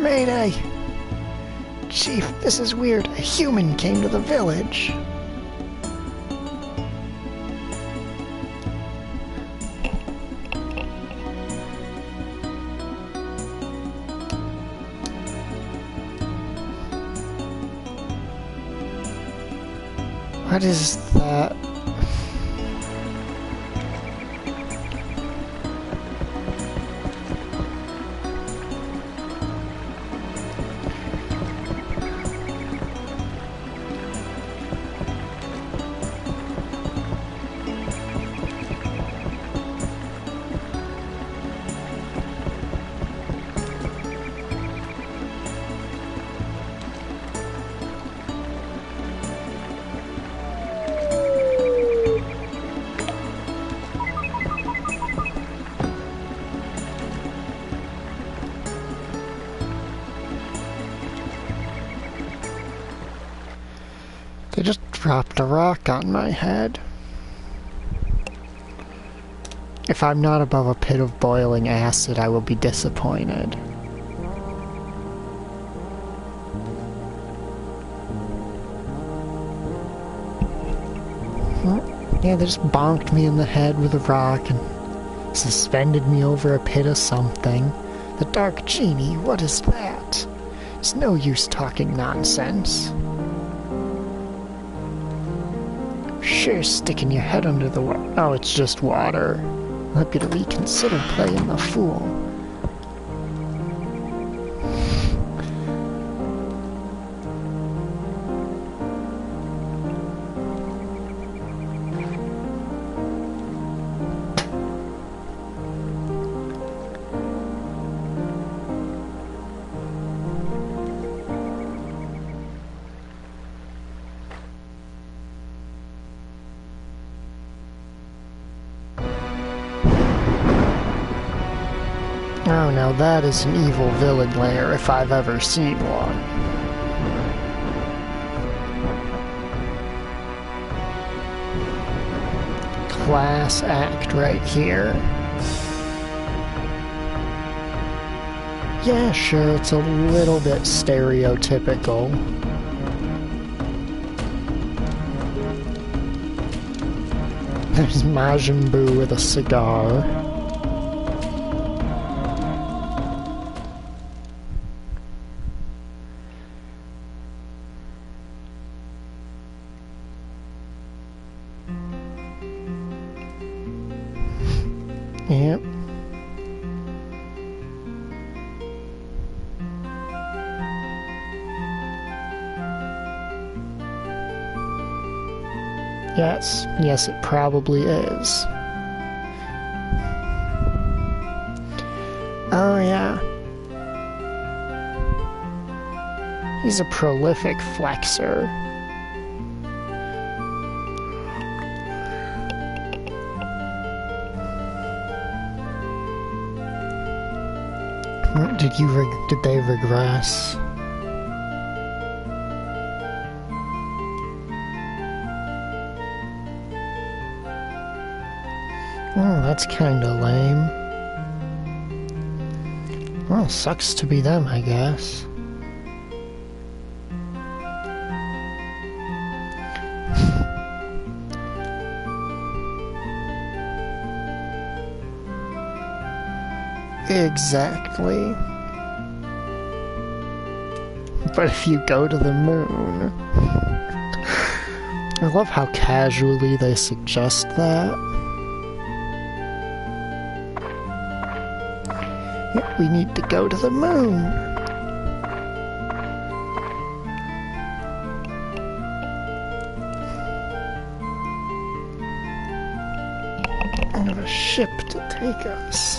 Mayday! Chief, this is weird. A human came to the village. What is that? They just dropped a rock on my head. If I'm not above a pit of boiling acid, I will be disappointed. Yeah, they just bonked me in the head with a rock and suspended me over a pit of something. The Dark Genie, what is that? It's no use talking nonsense. Sure, sticking your head under the water. Oh, it's just water. I'll help you to reconsider playing the fool. Oh, now that is an evil villain lair if I've ever seen one. Class act right here. Yeah, sure, it's a little bit stereotypical. There's Majin Buu with a cigar. Yep. Yes, it probably is. Oh yeah. He's a prolific flexor. Did they regress? Oh, that's kinda lame. Well, sucks to be them, I guess. Exactly. But if you go to the moon... I love how casually they suggest that. Yeah, we need to go to the moon. I have a ship to take us.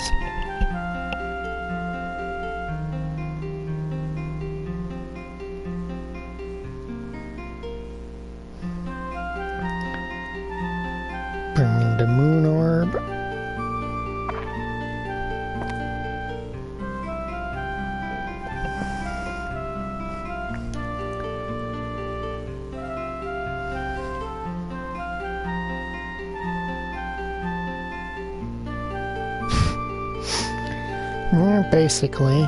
Bringing the moon orb. Yeah, basically.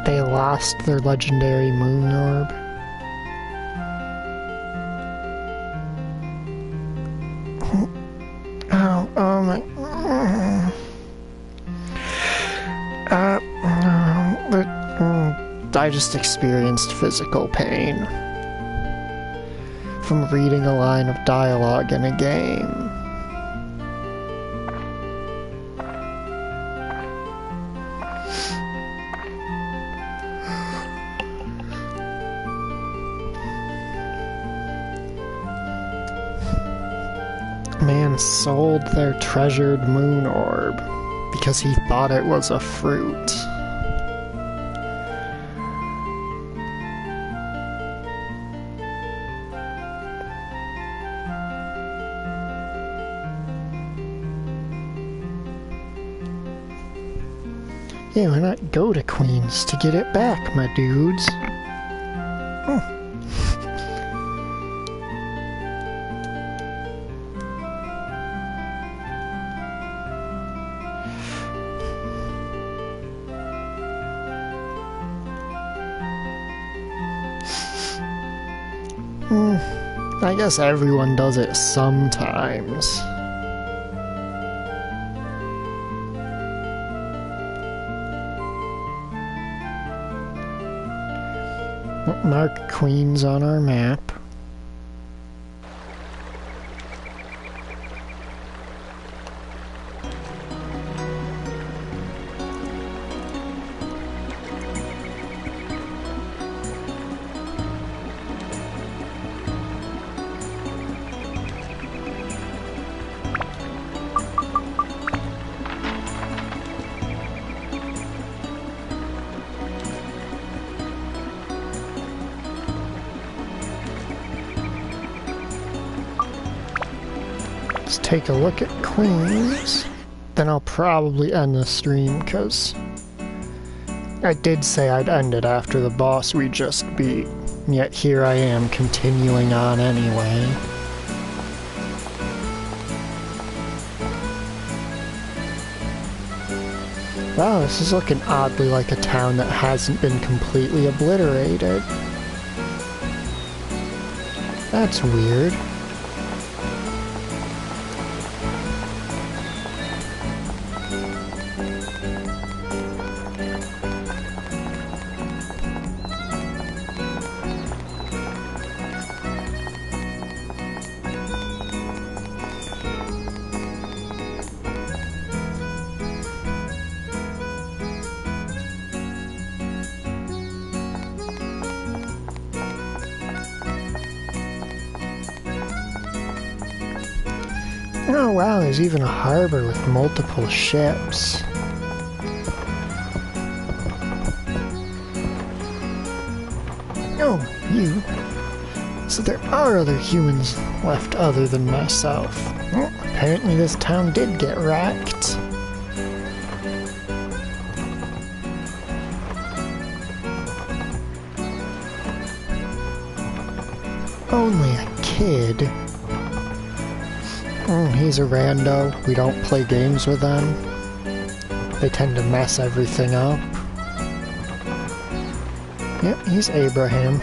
they lost their legendary moon orb. Oh my. I just experienced physical pain from reading a line of dialogue in a game. Man sold their treasured moon orb because he thought it was a fruit. Yeah, why not go to Queens to get it back, my dudes? I guess everyone does it sometimes. Mark Queens on our map. Let's take a look at Queens. Then I'll probably end the stream, because I did say I'd end it after the boss we just beat. Yet here I am, continuing on anyway. Wow, this is looking oddly like a town that hasn't been completely obliterated. That's weird. Oh wow, there's even a harbor with multiple ships. Oh, you. So there are other humans left other than myself. Well, apparently this town did get wrecked. Only a kid. He's a rando. We don't play games with them. They tend to mess everything up. Yep, he's Abraham.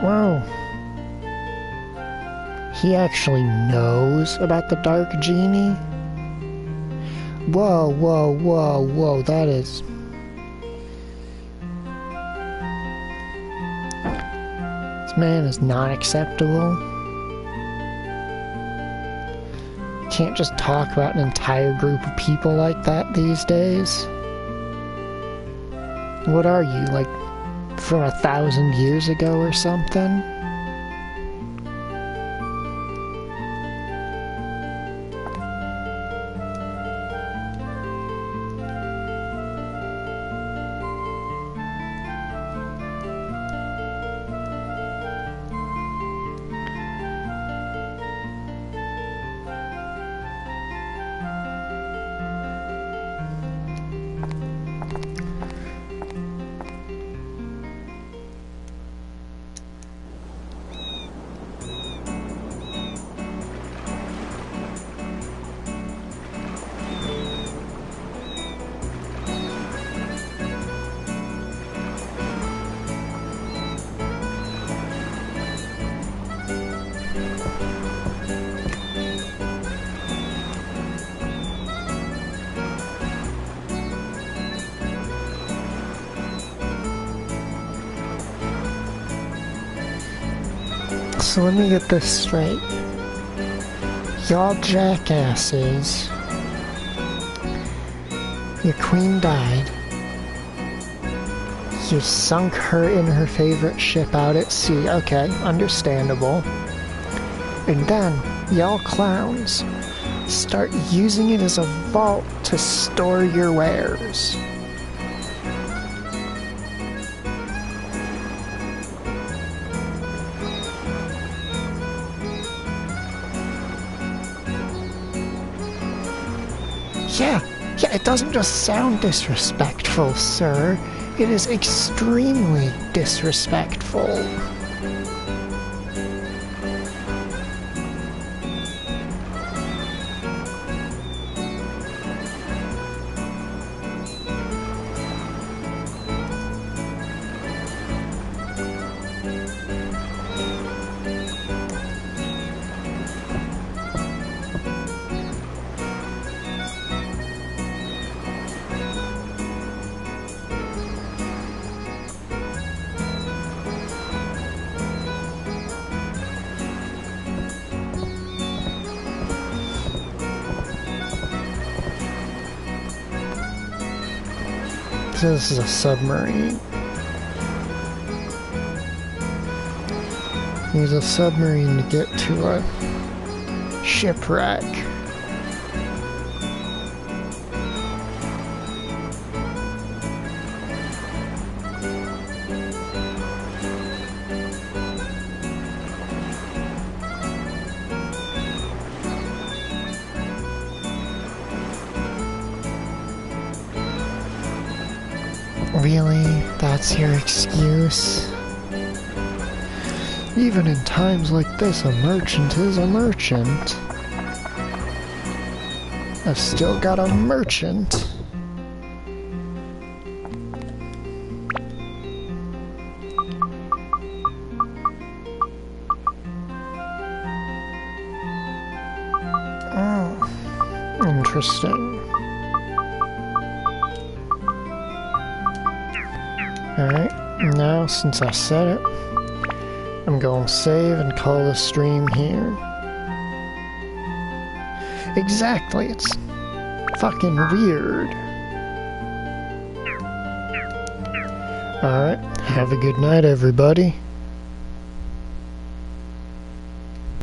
Wow. He actually knows about the Dark Genie? Whoa, whoa, whoa, whoa, that is... man, is not acceptable. You can't just talk about an entire group of people like that these days. What are you, like, from 1,000 years ago or something? So let me get this straight. Y'all jackasses. Your queen died. You sunk her in her favorite ship out at sea. Okay, understandable. And then, y'all clowns start using it as a vault to store your wares. Yeah, it doesn't just sound disrespectful, sir. It is extremely disrespectful. This is a submarine. Use a submarine to get to a shipwreck. Really? That's your excuse? Even in times like this, a merchant is a merchant. I've still got a merchant. Oh, interesting. Alright, now since I said it, I'm gonna save and call the stream here. Exactly, it's fucking weird. Alright, have a good night, everybody.